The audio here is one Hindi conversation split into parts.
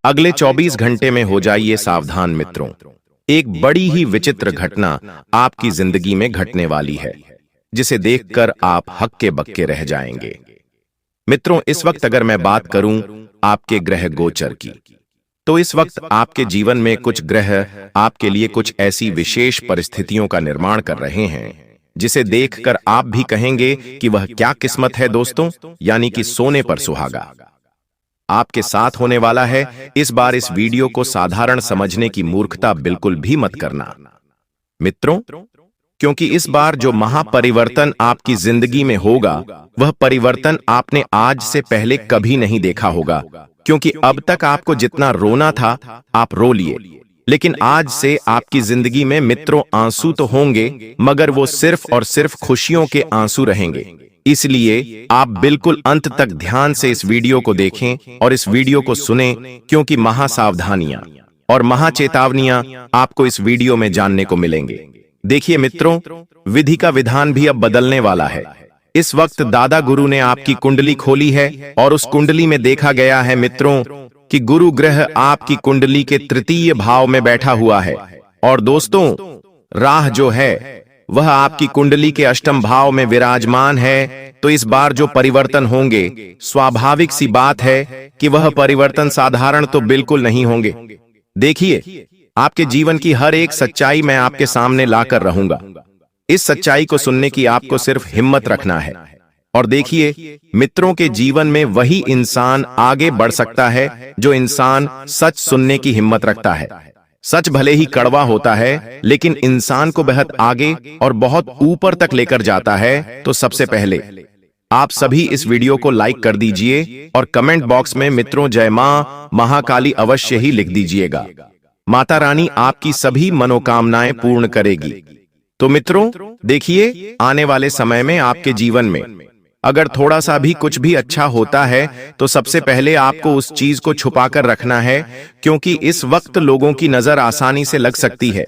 अगले 24 घंटे में हो जाइए सावधान मित्रों। एक बड़ी ही विचित्र घटना आपकी जिंदगी में घटने वाली है, जिसे देखकर आप हक्के बक्के रह जाएंगे। मित्रों, इस वक्त अगर मैं बात करूं आपके ग्रह गोचर की, तो इस वक्त आपके जीवन में कुछ ग्रह आपके लिए कुछ ऐसी विशेष परिस्थितियों का निर्माण कर रहे हैं, जिसे देखकर आप भी कहेंगे कि वह क्या किस्मत है दोस्तों, यानी कि सोने पर सुहागा आपके साथ होने वाला है। इस बार इस वीडियो को साधारण समझने की मूर्खता बिल्कुल भी मत करना मित्रों, क्योंकि इस बार जो महापरिवर्तन आपकी जिंदगी में होगा, वह परिवर्तन आपने आज से पहले कभी नहीं देखा होगा। क्योंकि अब तक आपको जितना रोना था आप रो लिए, लेकिन आज से आपकी जिंदगी में मित्रों आंसू तो होंगे, मगर वो सिर्फ और सिर्फ खुशियों के आंसू रहेंगे। इसलिए आप बिल्कुल अंत तक ध्यान से इस वीडियो को देखें और इस वीडियो को सुनें, क्योंकि महासावधानियां और महाचेतावनियां आपको इस वीडियो में जानने को मिलेंगे। देखिए मित्रों, विधि का विधान भी अब बदलने वाला है। इस वक्त दादा गुरु ने आपकी कुंडली खोली है और उस कुंडली में देखा गया है मित्रों कि गुरु ग्रह आपकी कुंडली के तृतीय भाव में बैठा हुआ है। और दोस्तों, राह जो है वह आपकी कुंडली के अष्टम भाव में विराजमान है। तो इस बार जो परिवर्तन होंगे, स्वाभाविक सी बात है कि वह परिवर्तन साधारण तो बिल्कुल नहीं होंगे। देखिए, आपके जीवन की हर एक सच्चाई मैं आपके सामने लाकर रहूंगा। इस सच्चाई को सुनने की आपको सिर्फ हिम्मत रखना है। और देखिए मित्रों, के जीवन में वही इंसान आगे बढ़ सकता है जो इंसान सच सुनने की हिम्मत रखता है। सच भले ही कड़वा होता है, लेकिन इंसान को बहुत आगे और बहुत ऊपर तक लेकर जाता है। तो सबसे पहले आप सभी इस वीडियो को लाइक कर दीजिए और कमेंट बॉक्स में मित्रों जय मां महाकाली अवश्य ही लिख दीजिएगा। माता रानी आपकी सभी मनोकामनाएं पूर्ण करेगी। तो मित्रों देखिए, आने वाले समय में आपके जीवन में अगर थोड़ा सा भी कुछ भी अच्छा होता है, तो सबसे पहले आपको उस चीज को छुपाकर रखना है, क्योंकि इस वक्त लोगों की नजर आसानी से लग सकती है।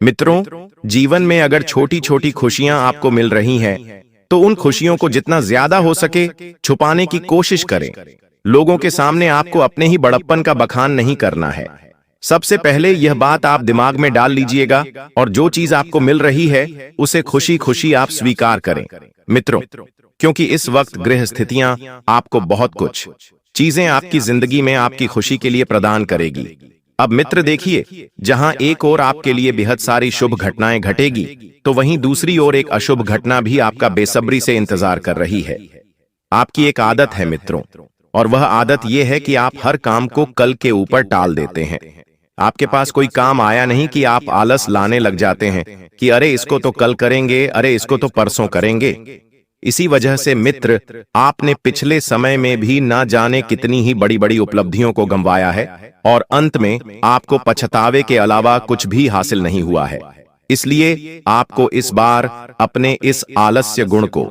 मित्रों, जीवन में अगर छोटी छोटी खुशियां आपको मिल रही हैं, तो उन खुशियों को जितना ज्यादा हो सके छुपाने की कोशिश करें। लोगों के सामने आपको अपने ही बड़प्पन का बखान नहीं करना है। सबसे पहले यह बात आप दिमाग में डाल लीजिएगा, और जो चीज आपको मिल रही है उसे खुशी खुशी आप स्वीकार करें मित्रों, क्योंकि इस वक्त ग्रह स्थितियां आपको बहुत कुछ चीजें आपकी जिंदगी में आपकी खुशी के लिए प्रदान करेगी। अब मित्र देखिए, जहां एक ओर आपके लिए बेहद सारी शुभ घटनाएं घटेगी, तो वहीं दूसरी ओर एक अशुभ घटना भी आपका बेसब्री से इंतजार कर रही है। आपकी एक आदत है मित्रों, और वह आदत यह है कि आप हर काम को कल के ऊपर टाल देते हैं। आपके पास कोई काम आया नहीं कि आप आलस लाने लग जाते हैं कि अरे इसको तो कल करेंगे, अरे इसको तो परसों करेंगे। इसी वजह से मित्र, आपने पिछले समय में भी ना जाने कितनी ही बड़ी बड़ी उपलब्धियों को गंवाया है, और अंत में आपको पछतावे के अलावा कुछ भी हासिल नहीं हुआ है। इसलिए आपको इस बार अपने इस आलस्य गुण को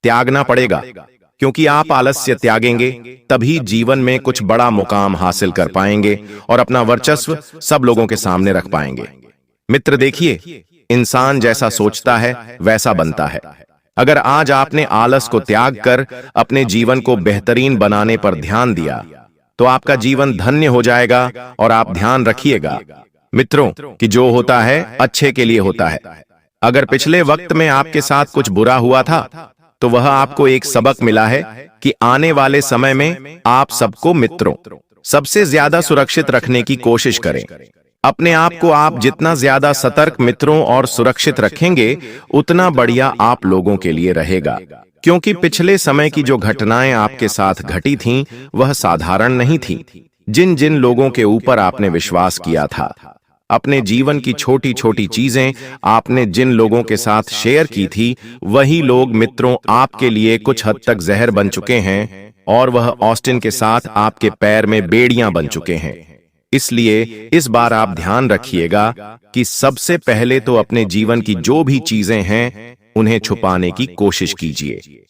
त्यागना पड़ेगा, क्योंकि आप आलस्य त्यागेंगे तभी जीवन में कुछ बड़ा मुकाम हासिल कर पाएंगे और अपना वर्चस्व सब लोगों के सामने रख पाएंगे। मित्र देखिए, इंसान जैसा सोचता है वैसा बनता है। अगर आज आपने आलस को त्याग कर अपने जीवन को बेहतरीन बनाने पर ध्यान दिया, तो आपका जीवन धन्य हो जाएगा। और आप ध्यान रखिएगा मित्रों कि जो होता है अच्छे के लिए होता है। अगर पिछले वक्त में आपके साथ कुछ बुरा हुआ था, तो वह आपको एक सबक मिला है कि आने वाले समय में आप सबको मित्रों सबसे ज्यादा सुरक्षित रखने की कोशिश करें। अपने आप को आप जितना ज्यादा सतर्क मित्रों और सुरक्षित रखेंगे, उतना बढ़िया आप लोगों के लिए रहेगा। क्योंकि पिछले समय की जो घटनाएं आपके साथ घटी थीं, वह साधारण नहीं थीं। जिन जिन लोगों के ऊपर आपने विश्वास किया था, अपने जीवन की छोटी छोटी चीजें आपने जिन लोगों के साथ शेयर की थी, वही लोग मित्रों आपके लिए कुछ हद तक जहर बन चुके हैं, और वह ऑस्टिन के साथ आपके पैर में बेड़ियां बन चुके हैं। इसलिए इस बार आप ध्यान रखिएगा कि सबसे पहले तो अपने जीवन की जो भी चीजें हैं उन्हें छुपाने की कोशिश कीजिए।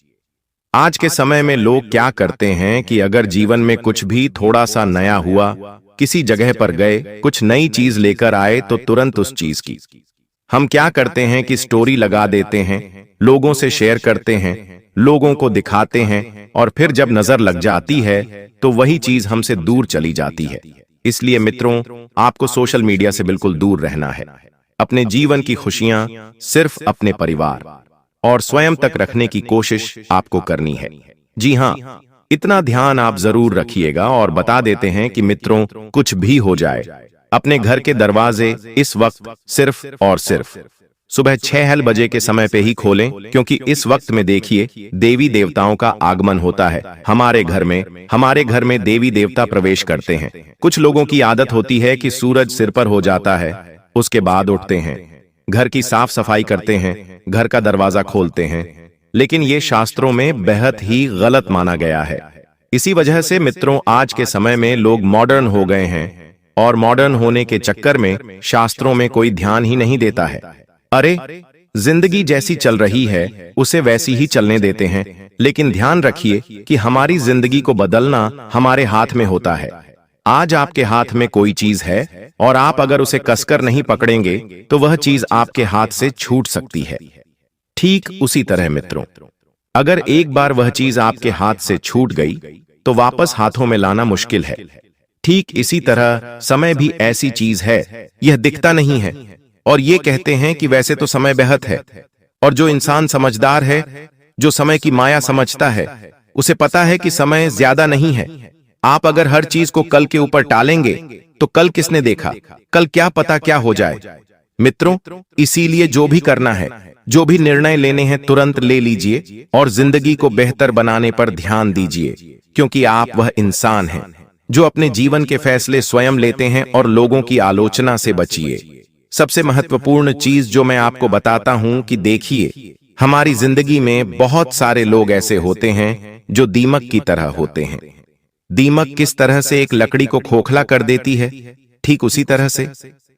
आज के समय में लोग क्या करते हैं कि अगर जीवन में कुछ भी थोड़ा सा नया हुआ, किसी जगह पर गए, कुछ नई चीज लेकर आए, तो तुरंत उस चीज की हम क्या करते हैं कि स्टोरी लगा देते हैं, लोगों से शेयर करते हैं, लोगों को दिखाते हैं, और फिर जब नजर लग जाती है तो वही चीज हमसे दूर चली जाती है। इसलिए मित्रों, आपको सोशल मीडिया से बिल्कुल दूर रहना है। अपने जीवन की खुशियां सिर्फ अपने परिवार और स्वयं तक रखने की कोशिश आपको करनी है। जी हां, इतना ध्यान आप जरूर रखिएगा। और बता देते हैं कि मित्रों, कुछ भी हो जाए, अपने घर के दरवाजे इस वक्त सिर्फ और सिर्फ सुबह 6 बजे के समय पे ही खोलें, क्योंकि इस वक्त में देखिए देवी देवताओं का आगमन होता है हमारे घर में देवी देवता प्रवेश करते हैं। कुछ लोगों की आदत होती है कि सूरज सिर पर हो जाता है, उसके बाद उठते हैं, घर की साफ सफाई करते हैं, घर का दरवाजा खोलते हैं, लेकिन ये शास्त्रों में बेहद ही गलत माना गया है। इसी वजह से मित्रों, आज के समय में लोग मॉडर्न हो गए हैं और मॉडर्न होने के चक्कर में शास्त्रों में कोई ध्यान ही नहीं देता है। अरे, जिंदगी जैसी चल रही है उसे वैसी ही चलने देते हैं, लेकिन ध्यान रखिए कि हमारी जिंदगी को बदलना हमारे हाथ में होता है। आज आपके हाथ में कोई चीज है और आप अगर उसे कसकर नहीं पकड़ेंगे तो वह चीज आपके हाथ से छूट सकती है। ठीक उसी तरह मित्रों, अगर एक बार वह चीज आपके हाथ से छूट गई तो वापस हाथों में लाना मुश्किल है। ठीक इसी तरह समय भी ऐसी चीज है, यह दिखता नहीं है और ये कहते हैं कि वैसे तो समय बेहद है। और जो इंसान समझदार है, जो समय की माया समझता है, उसे पता है कि समय ज्यादा नहीं है। आप अगर हर चीज को कल के ऊपर टालेंगे तो कल किसने देखा, कल क्या पता क्या हो जाए। मित्रों, इसीलिए जो भी करना है, जो भी निर्णय लेने हैं, तुरंत ले लीजिए और जिंदगी को बेहतर बनाने पर ध्यान दीजिए, क्योंकि आप वह इंसान हैं जो अपने जीवन के फैसले स्वयं लेते हैं और लोगों की आलोचना से बचिए। सबसे महत्वपूर्ण चीज जो मैं आपको बताता हूं कि देखिए, हमारी जिंदगी में बहुत सारे लोग ऐसे होते हैं जो दीमक की तरह होते हैं। दीमक किस तरह से एक लकड़ी को खोखला कर देती है, ठीक उसी तरह से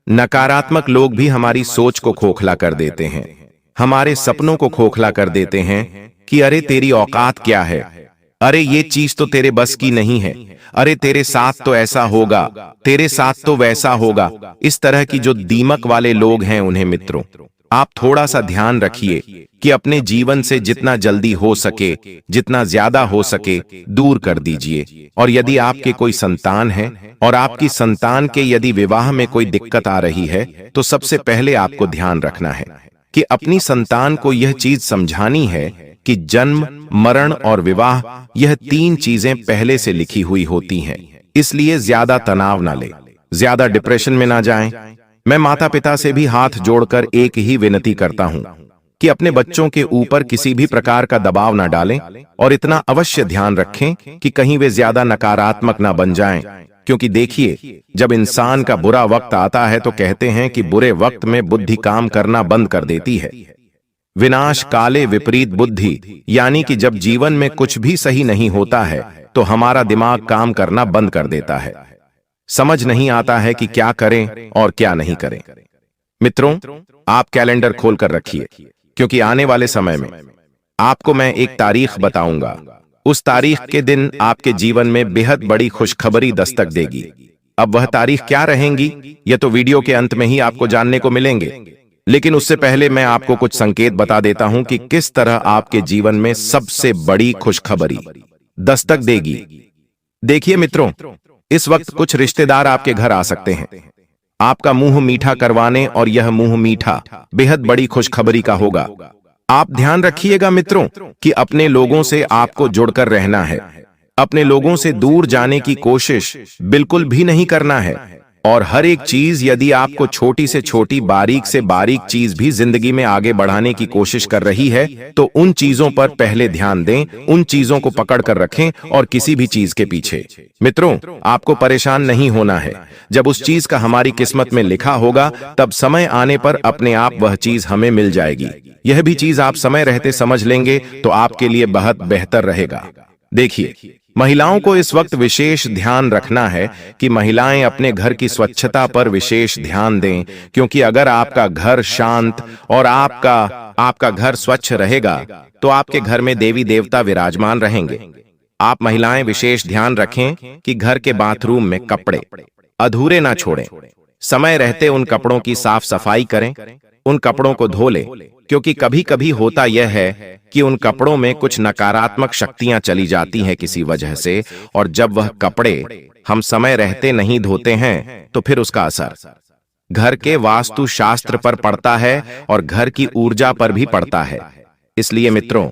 नकारात्मक लोग भी हमारी सोच को खोखला कर देते हैं, हमारे सपनों को खोखला कर देते हैं कि अरे तेरी औकात क्या है, अरे ये चीज तो तेरे बस की नहीं है, अरे तेरे साथ तो ऐसा होगा, तेरे साथ तो वैसा होगा। इस तरह की जो दीमक वाले लोग हैं, उन्हें मित्रों, आप थोड़ा सा ध्यान रखिए कि अपने जीवन से जितना जल्दी हो सके, जितना ज्यादा हो सके, दूर कर दीजिए। और यदि आपके कोई संतान है और आपकी संतान के यदि विवाह में कोई दिक्कत आ रही है, तो सबसे पहले आपको ध्यान रखना है कि अपनी संतान को यह चीज समझानी है कि जन्म, मरण और विवाह, यह 3 चीजें पहले से लिखी हुई होती हैं। इसलिए ज्यादा तनाव ना ले, ज्यादा डिप्रेशन में ना जाएं। मैं माता पिता से भी हाथ जोड़कर एक ही विनती करता हूं कि अपने बच्चों के ऊपर किसी भी प्रकार का दबाव ना डालें और इतना अवश्य ध्यान रखें कि कहीं वे ज्यादा नकारात्मक ना बन जाएं। क्योंकि देखिए, जब इंसान का बुरा वक्त आता है तो कहते हैं कि बुरे वक्त में बुद्धि काम करना बंद कर देती है। विनाश काले विपरीत बुद्धि, यानी कि जब जीवन में कुछ भी सही नहीं होता है तो हमारा दिमाग काम करना बंद कर देता है। समझ नहीं आता है कि क्या करें और क्या नहीं करें। मित्रों, आप कैलेंडर खोलकर रखिए, क्योंकि आने वाले समय में आपको मैं एक तारीख बताऊंगा। उस तारीख के दिन आपके जीवन में बेहद बड़ी खुशखबरी दस्तक देगी। अब वह तारीख क्या रहेंगी, यह तो वीडियो के अंत में ही आपको जानने को मिलेंगे, लेकिन उससे पहले मैं आपको कुछ संकेत बता देता हूं कि किस तरह आपके जीवन में सबसे बड़ी खुशखबरी दस्तक देगी। देखिए मित्रों, इस वक्त कुछ रिश्तेदार आपके घर आ सकते हैं, आपका मुंह मीठा करवाने, और यह मुंह मीठा बेहद बड़ी खुशखबरी का होगा। आप ध्यान रखिएगा मित्रों कि अपने लोगों से आपको जुड़कर रहना है, अपने लोगों से दूर जाने की कोशिश बिल्कुल भी नहीं करना है। और हर एक चीज, यदि आपको छोटी से छोटी, बारीक से बारीक चीज भी जिंदगी में आगे बढ़ाने की कोशिश कर रही है, तो उन चीजों पर पहले ध्यान दें, उन चीजों को पकड़ कर रखें और किसी भी चीज के पीछे। मित्रों, आपको परेशान नहीं होना है। जब उस चीज का हमारी किस्मत में लिखा होगा, तब समय आने पर अपने आप वह चीज हमें मिल जाएगी। यह भी चीज आप समय रहते समझ लेंगे तो आपके लिए बहुत बेहतर रहेगा। देखिए, महिलाओं को इस वक्त विशेष ध्यान रखना है कि महिलाएं अपने घर की स्वच्छता पर विशेष ध्यान दें, क्योंकि अगर आपका घर शांत और आपका घर स्वच्छ रहेगा तो आपके घर में देवी देवता विराजमान रहेंगे। आप महिलाएं विशेष ध्यान रखें कि घर के बाथरूम में कपड़े अधूरे ना छोड़ें। समय रहते उन कपड़ों की साफ सफाई करें। उन कपड़ों को धो ले, क्योंकि कभी कभी होता यह है कि उन कपड़ों में कुछ नकारात्मक शक्तियां चली जाती हैं किसी वजह से, और जब वह कपड़े हम समय रहते नहीं धोते हैं तो फिर उसका असर घर के वास्तु शास्त्र पर पड़ता है और घर की ऊर्जा पर भी पड़ता है। इसलिए मित्रों,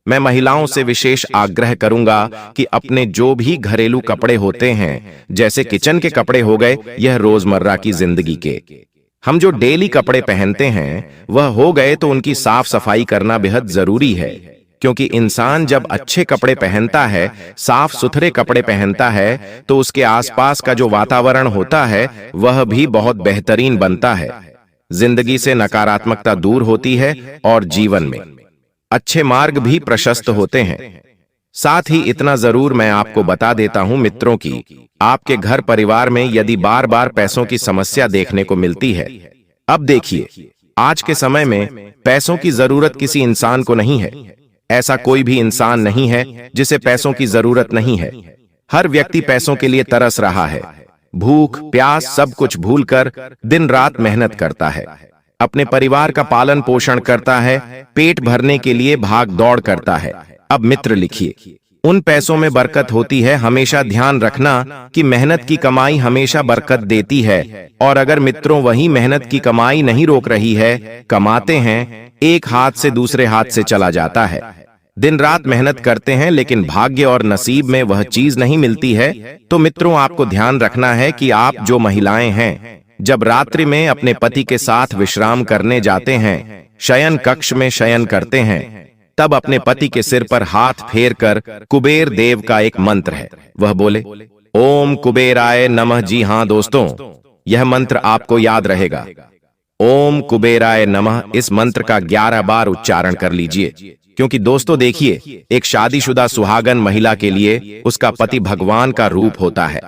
मैं महिलाओं से विशेष आग्रह करूंगा कि अपने जो भी घरेलू कपड़े होते हैं, जैसे किचन के कपड़े हो गए, यह रोजमर्रा की जिंदगी के हम जो डेली कपड़े पहनते हैं वह हो गए, तो उनकी साफ सफाई करना बेहद जरूरी है। क्योंकि इंसान जब अच्छे कपड़े पहनता है, साफ सुथरे कपड़े पहनता है, तो उसके आसपास का जो वातावरण होता है वह भी बहुत बेहतरीन बनता है। जिंदगी से नकारात्मकता दूर होती है और जीवन में अच्छे मार्ग भी प्रशस्त होते हैं। साथ ही इतना जरूर मैं आपको बता देता हूं मित्रों कि आपके घर परिवार में यदि बार बार पैसों की समस्या देखने को मिलती है, अब देखिए, आज के समय में पैसों की जरूरत किसी इंसान को नहीं है। ऐसा कोई भी इंसान नहीं है जिसे पैसों की जरूरत नहीं है। हर व्यक्ति पैसों के लिए तरस रहा है। भूख प्यास सब कुछ भूलकर दिन रात मेहनत करता है, अपने परिवार का पालन पोषण करता है, पेट भरने के लिए भाग दौड़ करता है। अब मित्र लिखिए, उन पैसों में बरकत होती है। हमेशा ध्यान रखना कि मेहनत की कमाई हमेशा बरकत देती है, और अगर मित्रों वही मेहनत की कमाई नहीं रोक रही है, कमाते हैं, एक हाथ से दूसरे हाथ से चला जाता है, दिन रात मेहनत करते हैं, लेकिन भाग्य और नसीब में वह चीज नहीं मिलती है, तो मित्रों आपको ध्यान रखना है कि आप जो महिलाएं हैं, जब रात्रि में अपने पति के साथ विश्राम करने जाते हैं, शयन कक्ष में शयन करते हैं, तब अपने पति के सिर पर हाथ फेर कर कुबेर देव का एक मंत्र है, वह बोले ओम कुबेराय नमः। जी हां दोस्तों, यह मंत्र आपको याद रहेगा। ओम कुबेराय नमः, इस मंत्र का 11 बार उच्चारण कर लीजिए। क्योंकि दोस्तों देखिए, एक शादीशुदा सुहागन महिला के लिए उसका पति भगवान का रूप होता है।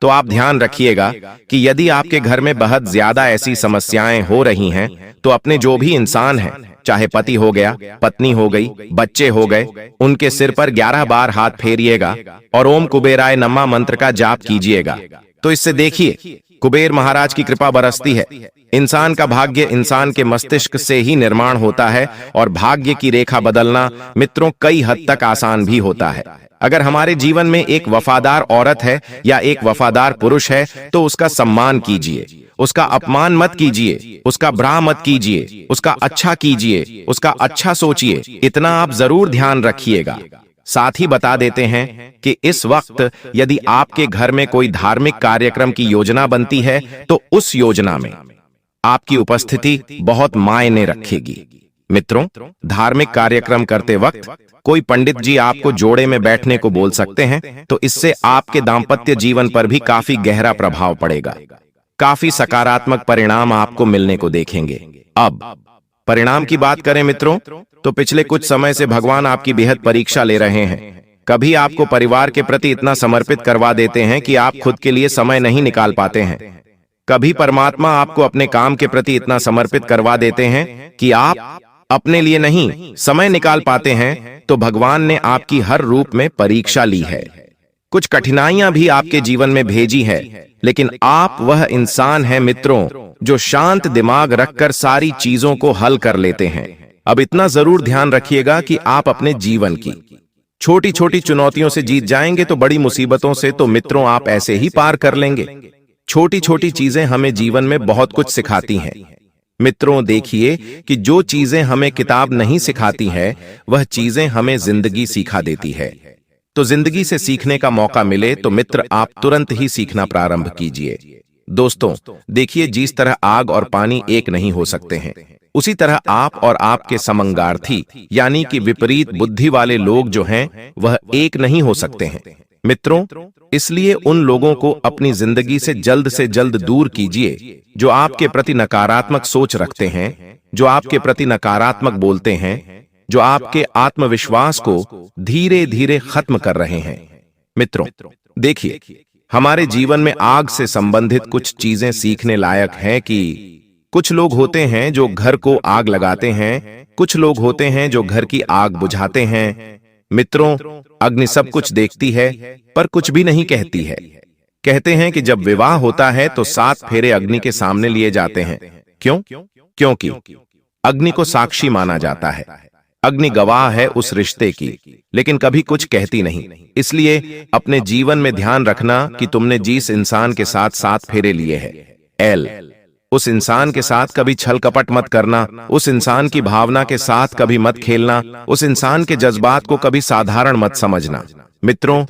तो आप ध्यान रखिएगा कि यदि आपके घर में बहुत ज्यादा ऐसी समस्याएं हो रही हैं, तो अपने जो भी इंसान हैं, चाहे पति हो गया, पत्नी हो गई, बच्चे हो गए, उनके सिर पर 11 बार हाथ फेरिएगा और ओम कुबेराय नमः मंत्र का जाप कीजिएगा। तो इससे देखिए, कुबेर महाराज की कृपा बरसती है। इंसान का भाग्य इंसान के मस्तिष्क से ही निर्माण होता है, और भाग्य की रेखा बदलना मित्रों कई हद तक आसान भी होता है। अगर हमारे जीवन में एक वफादार औरत है या एक वफादार पुरुष है, तो उसका सम्मान कीजिए, उसका अपमान मत कीजिए, उसका बुरा मत कीजिए, उसका अच्छा कीजिए, उसका अच्छा सोचिए। इतना आप जरूर ध्यान रखिएगा। साथ ही बता देते हैं कि इस वक्त यदि आपके घर में कोई धार्मिक कार्यक्रम की योजना बनती है, तो उस योजना में आपकी उपस्थिति बहुत मायने रखेगी। मित्रों, धार्मिक कार्यक्रम करते वक्त कोई पंडित जी आपको जोड़े में बैठने को बोल सकते हैं, तो इससे आपके दाम्पत्य जीवन पर भी काफी गहरा प्रभाव पड़ेगा। काफी सकारात्मक परिणाम आपको मिलने को देखेंगे। अब परिणाम की बात करें मित्रों, तो पिछले कुछ समय से भगवान आपकी बेहद परीक्षा ले रहे हैं। कभी आपको परिवार के प्रति इतना समर्पित करवा देते हैं कि आप खुद के लिए समय नहीं निकाल पाते हैं। कभी परमात्मा आपको अपने काम के प्रति इतना समर्पित करवा देते हैं कि आप अपने लिए नहीं समय निकाल पाते हैं। तो भगवान ने आपकी हर रूप में परीक्षा ली है, कुछ कठिनाइयां भी आपके जीवन में भेजी है, लेकिन आप वह इंसान हैं मित्रों जो शांत दिमाग रखकर सारी चीजों को हल कर लेते हैं। अब इतना जरूर ध्यान रखिएगा कि आप अपने जीवन की छोटी छोटी चुनौतियों से जीत जाएंगे, तो बड़ी मुसीबतों से तो मित्रों आप ऐसे ही पार कर लेंगे। छोटी छोटी चीजें हमें जीवन में बहुत कुछ सिखाती हैं। मित्रों देखिए कि जो चीजें हमें किताब नहीं सिखाती है, वह चीजें हमें जिंदगी सिखा देती है। तो जिंदगी से सीखने का मौका मिले तो मित्र आप तुरंत ही सीखना प्रारंभ कीजिए। दोस्तों देखिए, जिस तरह आग और पानी एक नहीं हो सकते हैं, उसी तरह आप और आपके समंगार्थी यानी कि विपरीत बुद्धि वाले लोग जो हैं, वह एक नहीं हो सकते हैं। मित्रों, इसलिए उन लोगों को अपनी जिंदगी से जल्द दूर कीजिए जो आपके प्रति नकारात्मक सोच रखते हैं, जो आपके प्रति नकारात्मक बोलते हैं, जो आपके आत्मविश्वास को धीरे धीरे खत्म कर रहे हैं। मित्रों देखिए, हमारे जीवन में आग से संबंधित कुछ चीजें सीखने लायक हैं कि कुछ लोग होते हैं जो घर को आग लगाते हैं, कुछ लोग होते हैं जो घर की आग बुझाते हैं। मित्रों, अग्नि सब कुछ देखती है पर कुछ भी नहीं कहती है। कहते हैं कि जब विवाह होता है तो 7 फेरे अग्नि के सामने लिए जाते हैं। क्यों? क्योंकि अग्नि को साक्षी माना जाता है। अग्नि गवाह है उस रिश्ते की, लेकिन कभी कुछ कहती नहीं। इसलिए अपने जीवन में ध्यान रखना कि तुमने जिस इंसान के साथ 7 फेरे लिए हैं, एल उस इंसान के साथ कभी छल कपट मत करना, उस इंसान की भावना के साथ कभी मत खेलना, उस इंसान के जज्बात को कभी साधारण मत समझना। मित्रों,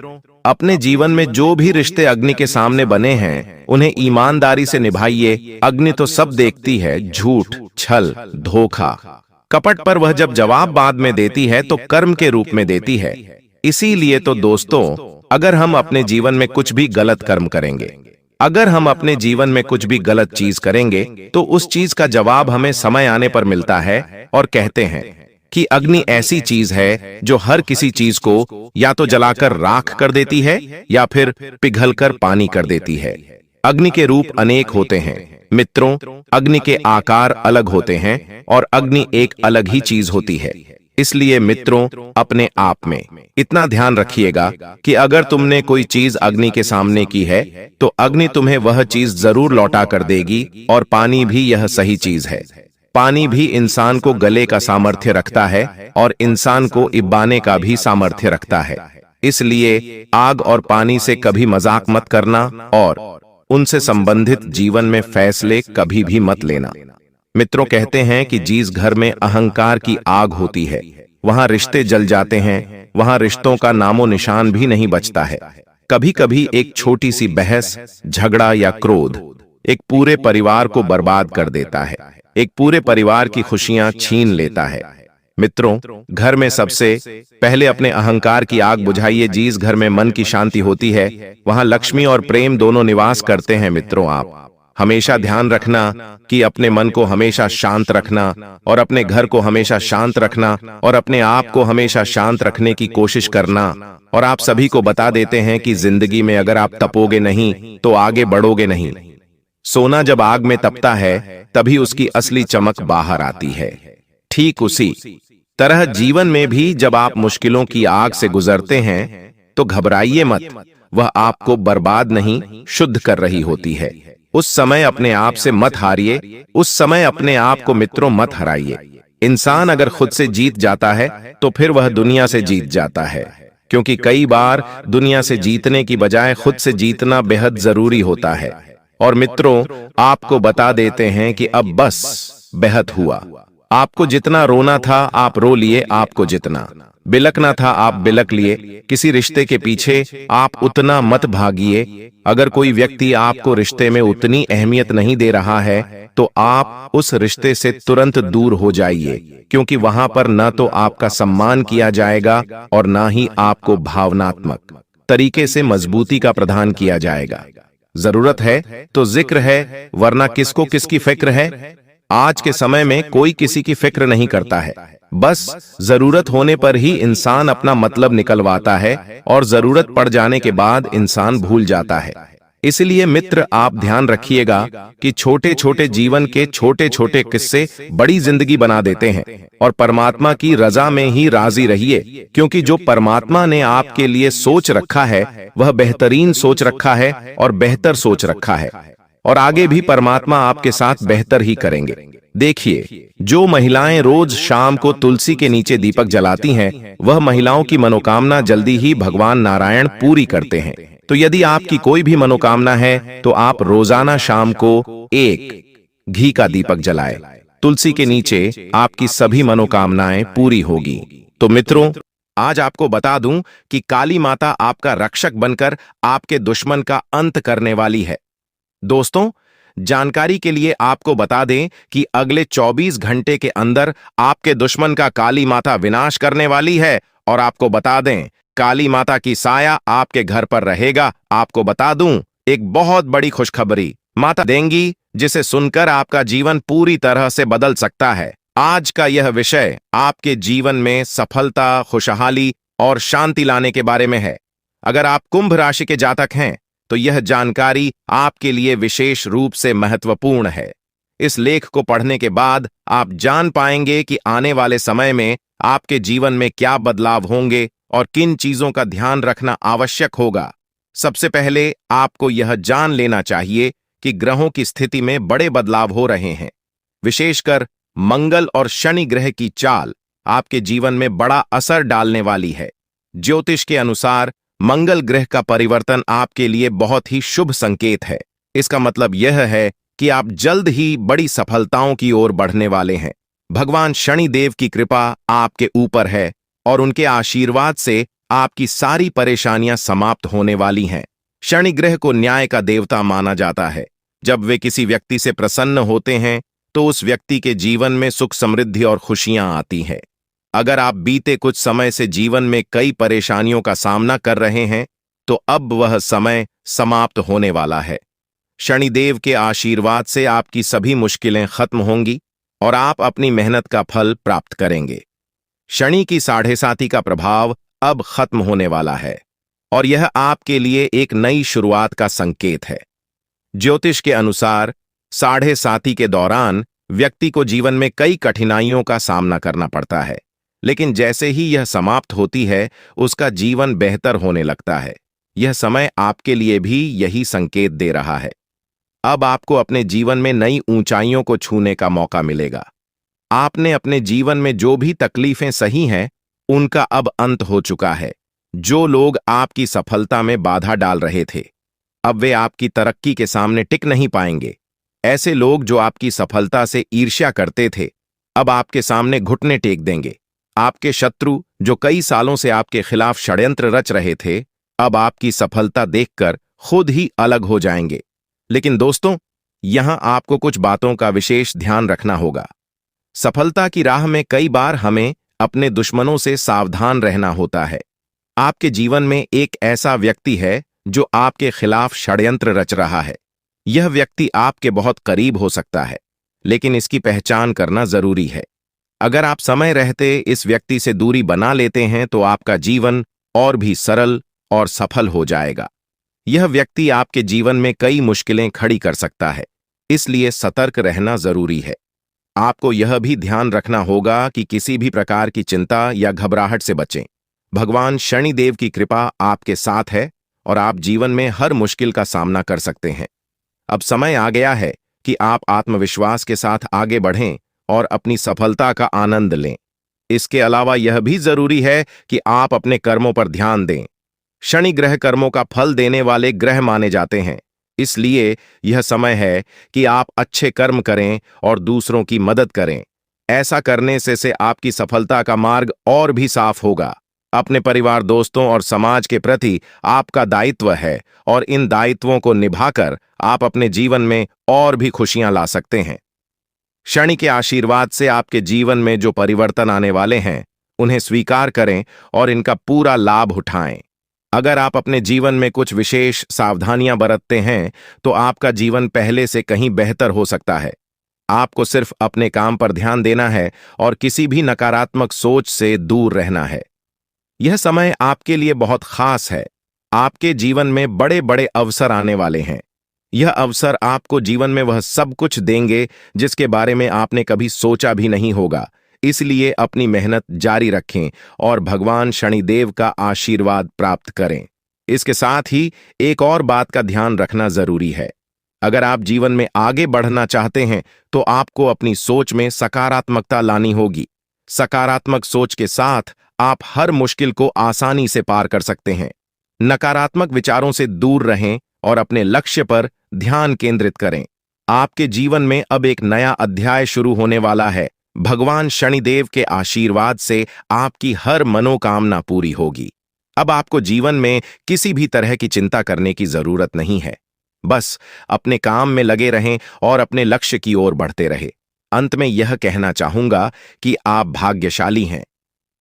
अपने जीवन में जो भी रिश्ते अग्नि के सामने बने हैं, उन्हें ईमानदारी से निभाइए। अग्नि तो सब देखती है, झूठ, छल, धोखा, कपट, पर वह जब जवाब बाद में देती है तो कर्म के रूप में देती है। इसीलिए तो दोस्तों, अगर हम अपने जीवन में कुछ भी गलत कर्म करेंगे, अगर हम अपने जीवन में कुछ भी गलत चीज करेंगे, तो उस चीज का जवाब हमें समय आने पर मिलता है। और कहते हैं कि अग्नि ऐसी चीज है जो हर किसी चीज को या तो जलाकर राख कर देती है या फिर पिघलकर पानी कर देती है। अग्नि के रूप अनेक होते हैं मित्रों, अग्नि के आकार अलग होते हैं और अग्नि एक अलग ही चीज होती है। इसलिए मित्रों, अपने आप में इतना ध्यान रखिएगा कि अगर तुमने कोई चीज अग्नि के सामने की है, तो अग्नि तुम्हें वह चीज जरूर लौटा कर देगी। और पानी भी यह सही चीज है। पानी भी इंसान को गले का सामर्थ्य रखता है और इंसान को इब्बाने का भी सामर्थ्य रखता है। इसलिए आग और पानी से कभी मजाक मत करना और उनसे संबंधित जीवन में फैसले कभी भी मत लेना। मित्रों, कहते हैं कि जिस घर में अहंकार की आग होती है, वहां रिश्ते जल जाते हैं, वहां रिश्तों का नामो निशान भी नहीं बचता है। कभी कभी एक छोटी सी बहस, झगड़ा या क्रोध एक पूरे परिवार को बर्बाद कर देता है, एक पूरे परिवार की खुशियां छीन लेता है। मित्रों, घर में सबसे पहले अपने अहंकार की आग बुझाइए। जिस घर में मन की शांति होती है, वहां लक्ष्मी और प्रेम दोनों निवास करते हैं। मित्रों, आप हमेशा ध्यान रखना कि अपने मन को हमेशा शांत रखना और अपने घर को हमेशा शांत रखना और अपने आप को हमेशा शांत रखने की कोशिश करना। और आप सभी को बता देते हैं कि जिंदगी में अगर आप तपोगे नहीं तो आगे बढ़ोगे नहीं। सोना जब आग में तपता है, तभी उसकी असली चमक बाहर आती है। ठीक उसी तरह जीवन में भी जब आप मुश्किलों की आग से गुजरते हैं, तो घबराइए मत। वह आपको बर्बाद नहीं, शुद्ध कर रही होती है। उस समय अपने आप से मत हारिए, उस समय अपने आप को मित्रों मत हराइए। इंसान अगर खुद से जीत जाता है, तो फिर वह दुनिया से जीत जाता है। क्योंकि कई बार दुनिया से जीतने की बजाय खुद से जीतना बेहद जरूरी होता है। और मित्रों, आपको बता देते हैं कि अब बस बेहद हुआ। आपको जितना रोना था आप रो लिए, आपको जितना बिलकना था आप बिलक लिए। किसी रिश्ते के पीछे आप उतना मत भागिए। अगर कोई व्यक्ति आपको रिश्ते में उतनी अहमियत नहीं दे रहा है, तो आप उस रिश्ते से तुरंत दूर हो जाइए, क्योंकि वहां पर न तो आपका सम्मान किया जाएगा और न ही आपको भावनात्मक तरीके से मजबूती का प्रदान किया जाएगा। जरूरत है तो जिक्र है, वरना किसको किसकी फिक्र है। आज के समय में कोई किसी की फिक्र नहीं करता है। बस जरूरत होने पर ही इंसान अपना मतलब निकलवाता है और जरूरत पड़ जाने के बाद इंसान भूल जाता है। इसलिए मित्र, आप ध्यान रखिएगा कि छोटे छोटे जीवन के छोटे छोटे किस्से बड़ी जिंदगी बना देते हैं। और परमात्मा की रजा में ही राजी रहिए, क्योंकि जो परमात्मा ने आपके लिए सोच रखा है, वह बेहतरीन सोच रखा है और बेहतर सोच रखा है। और आगे भी परमात्मा आपके साथ बेहतर ही करेंगे। देखिए, जो महिलाएं रोज शाम को तुलसी के नीचे दीपक जलाती हैं, वह महिलाओं की मनोकामना जल्दी ही भगवान नारायण पूरी करते हैं। तो यदि आपकी कोई भी मनोकामना है, तो आप रोजाना शाम को एक घी का दीपक जलाएं। तुलसी के नीचे आपकी सभी मनोकामनाएं पूरी होगी। तो मित्रों, आज आपको बता दूं कि काली माता आपका रक्षक बनकर आपके दुश्मन का अंत करने वाली है। दोस्तों, जानकारी के लिए आपको बता दें कि अगले 24 घंटे के अंदर आपके दुश्मन का काली माता विनाश करने वाली है। और आपको बता दें, काली माता की साया आपके घर पर रहेगा। आपको बता दूं, एक बहुत बड़ी खुशखबरी माता देंगी, जिसे सुनकर आपका जीवन पूरी तरह से बदल सकता है। आज का यह विषय आपके जीवन में सफलता, खुशहाली और शांति लाने के बारे में है। अगर आप कुंभ राशि के जातक हैं, तो यह जानकारी आपके लिए विशेष रूप से महत्वपूर्ण है। इस लेख को पढ़ने के बाद आप जान पाएंगे कि आने वाले समय में आपके जीवन में क्या बदलाव होंगे और किन चीजों का ध्यान रखना आवश्यक होगा। सबसे पहले आपको यह जान लेना चाहिए कि ग्रहों की स्थिति में बड़े बदलाव हो रहे हैं। विशेषकर मंगल और शनि ग्रह की चाल आपके जीवन में बड़ा असर डालने वाली है। ज्योतिष के अनुसार मंगल ग्रह का परिवर्तन आपके लिए बहुत ही शुभ संकेत है। इसका मतलब यह है कि आप जल्द ही बड़ी सफलताओं की ओर बढ़ने वाले हैं। भगवान शनि देव की कृपा आपके ऊपर है और उनके आशीर्वाद से आपकी सारी परेशानियां समाप्त होने वाली हैं। शनि ग्रह को न्याय का देवता माना जाता है। जब वे किसी व्यक्ति से प्रसन्न होते हैं तो उस व्यक्ति के जीवन में सुख समृद्धि और खुशियां आती हैं। अगर आप बीते कुछ समय से जीवन में कई परेशानियों का सामना कर रहे हैं तो अब वह समय समाप्त होने वाला है। शनिदेव के आशीर्वाद से आपकी सभी मुश्किलें खत्म होंगी और आप अपनी मेहनत का फल प्राप्त करेंगे। शनि की 7.5 का प्रभाव अब खत्म होने वाला है और यह आपके लिए एक नई शुरुआत का संकेत है। ज्योतिष के अनुसार 7.5 के दौरान व्यक्ति को जीवन में कई कठिनाइयों का सामना करना पड़ता है, लेकिन जैसे ही यह समाप्त होती है उसका जीवन बेहतर होने लगता है। यह समय आपके लिए भी यही संकेत दे रहा है। अब आपको अपने जीवन में नई ऊंचाइयों को छूने का मौका मिलेगा। आपने अपने जीवन में जो भी तकलीफें सही हैं उनका अब अंत हो चुका है। जो लोग आपकी सफलता में बाधा डाल रहे थे अब वे आपकी तरक्की के सामने टिक नहीं पाएंगे। ऐसे लोग जो आपकी सफलता से ईर्ष्या करते थे अब आपके सामने घुटने टेक देंगे। आपके शत्रु जो कई सालों से आपके खिलाफ षड्यंत्र रच रहे थे अब आपकी सफलता देखकर खुद ही अलग हो जाएंगे। लेकिन दोस्तों, यहां आपको कुछ बातों का विशेष ध्यान रखना होगा। सफलता की राह में कई बार हमें अपने दुश्मनों से सावधान रहना होता है। आपके जीवन में एक ऐसा व्यक्ति है जो आपके खिलाफ षड्यंत्र रच रहा है। यह व्यक्ति आपके बहुत करीब हो सकता है, लेकिन इसकी पहचान करना जरूरी है। अगर आप समय रहते इस व्यक्ति से दूरी बना लेते हैं तो आपका जीवन और भी सरल और सफल हो जाएगा। यह व्यक्ति आपके जीवन में कई मुश्किलें खड़ी कर सकता है, इसलिए सतर्क रहना जरूरी है। आपको यह भी ध्यान रखना होगा कि किसी भी प्रकार की चिंता या घबराहट से बचें। भगवान शनि देव की कृपा आपके साथ है और आप जीवन में हर मुश्किल का सामना कर सकते हैं। अब समय आ गया है कि आप आत्मविश्वास के साथ आगे बढ़ें और अपनी सफलता का आनंद लें। इसके अलावा यह भी जरूरी है कि आप अपने कर्मों पर ध्यान दें। शनि ग्रह कर्मों का फल देने वाले ग्रह माने जाते हैं, इसलिए यह समय है कि आप अच्छे कर्म करें और दूसरों की मदद करें। ऐसा करने से आपकी सफलता का मार्ग और भी साफ होगा। अपने परिवार, दोस्तों और समाज के प्रति आपका दायित्व है और इन दायित्वों को निभाकर आप अपने जीवन में और भी खुशियां ला सकते हैं। शनि के आशीर्वाद से आपके जीवन में जो परिवर्तन आने वाले हैं उन्हें स्वीकार करें और इनका पूरा लाभ उठाएं। अगर आप अपने जीवन में कुछ विशेष सावधानियां बरतते हैं तो आपका जीवन पहले से कहीं बेहतर हो सकता है। आपको सिर्फ अपने काम पर ध्यान देना है और किसी भी नकारात्मक सोच से दूर रहना है। यह समय आपके लिए बहुत खास है। आपके जीवन में बड़े बड़े अवसर आने वाले हैं। यह अवसर आपको जीवन में वह सब कुछ देंगे जिसके बारे में आपने कभी सोचा भी नहीं होगा। इसलिए अपनी मेहनत जारी रखें और भगवान शनिदेव का आशीर्वाद प्राप्त करें। इसके साथ ही एक और बात का ध्यान रखना जरूरी है। अगर आप जीवन में आगे बढ़ना चाहते हैं तो आपको अपनी सोच में सकारात्मकता लानी होगी। सकारात्मक सोच के साथ आप हर मुश्किल को आसानी से पार कर सकते हैं। नकारात्मक विचारों से दूर रहें और अपने लक्ष्य पर ध्यान केंद्रित करें। आपके जीवन में अब एक नया अध्याय शुरू होने वाला है। भगवान शनिदेव के आशीर्वाद से आपकी हर मनोकामना पूरी होगी। अब आपको जीवन में किसी भी तरह की चिंता करने की जरूरत नहीं है। बस अपने काम में लगे रहें और अपने लक्ष्य की ओर बढ़ते रहें। अंत में यह कहना चाहूंगा कि आप भाग्यशाली हैं,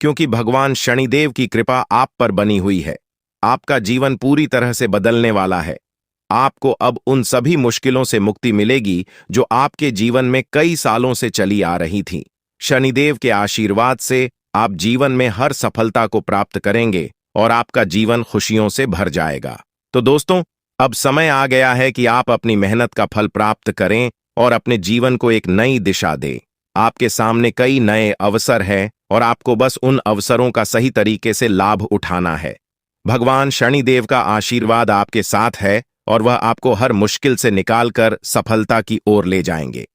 क्योंकि भगवान शनिदेव की कृपा आप पर बनी हुई है। आपका जीवन पूरी तरह से बदलने वाला है। आपको अब उन सभी मुश्किलों से मुक्ति मिलेगी जो आपके जीवन में कई सालों से चली आ रही थी। शनिदेव के आशीर्वाद से आप जीवन में हर सफलता को प्राप्त करेंगे और आपका जीवन खुशियों से भर जाएगा। तो दोस्तों, अब समय आ गया है कि आप अपनी मेहनत का फल प्राप्त करें और अपने जीवन को एक नई दिशा दें। आपके सामने कई नए अवसर हैं और आपको बस उन अवसरों का सही तरीके से लाभ उठाना है। भगवान शनिदेव का आशीर्वाद आपके साथ है और वह आपको हर मुश्किल से निकालकर सफलता की ओर ले जाएंगे।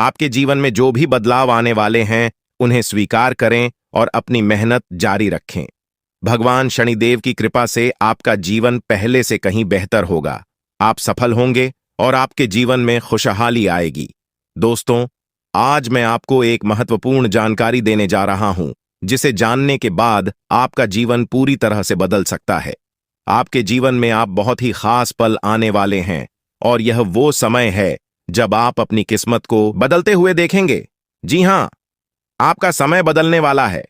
आपके जीवन में जो भी बदलाव आने वाले हैं उन्हें स्वीकार करें और अपनी मेहनत जारी रखें। भगवान शनिदेव की कृपा से आपका जीवन पहले से कहीं बेहतर होगा। आप सफल होंगे और आपके जीवन में खुशहाली आएगी। दोस्तों, आज मैं आपको एक महत्वपूर्ण जानकारी देने जा रहा हूं, जिसे जानने के बाद आपका जीवन पूरी तरह से बदल सकता है। आपके जीवन में आप बहुत ही खास पल आने वाले हैं और यह वो समय है जब आप अपनी किस्मत को बदलते हुए देखेंगे। जी हां, आपका समय बदलने वाला है।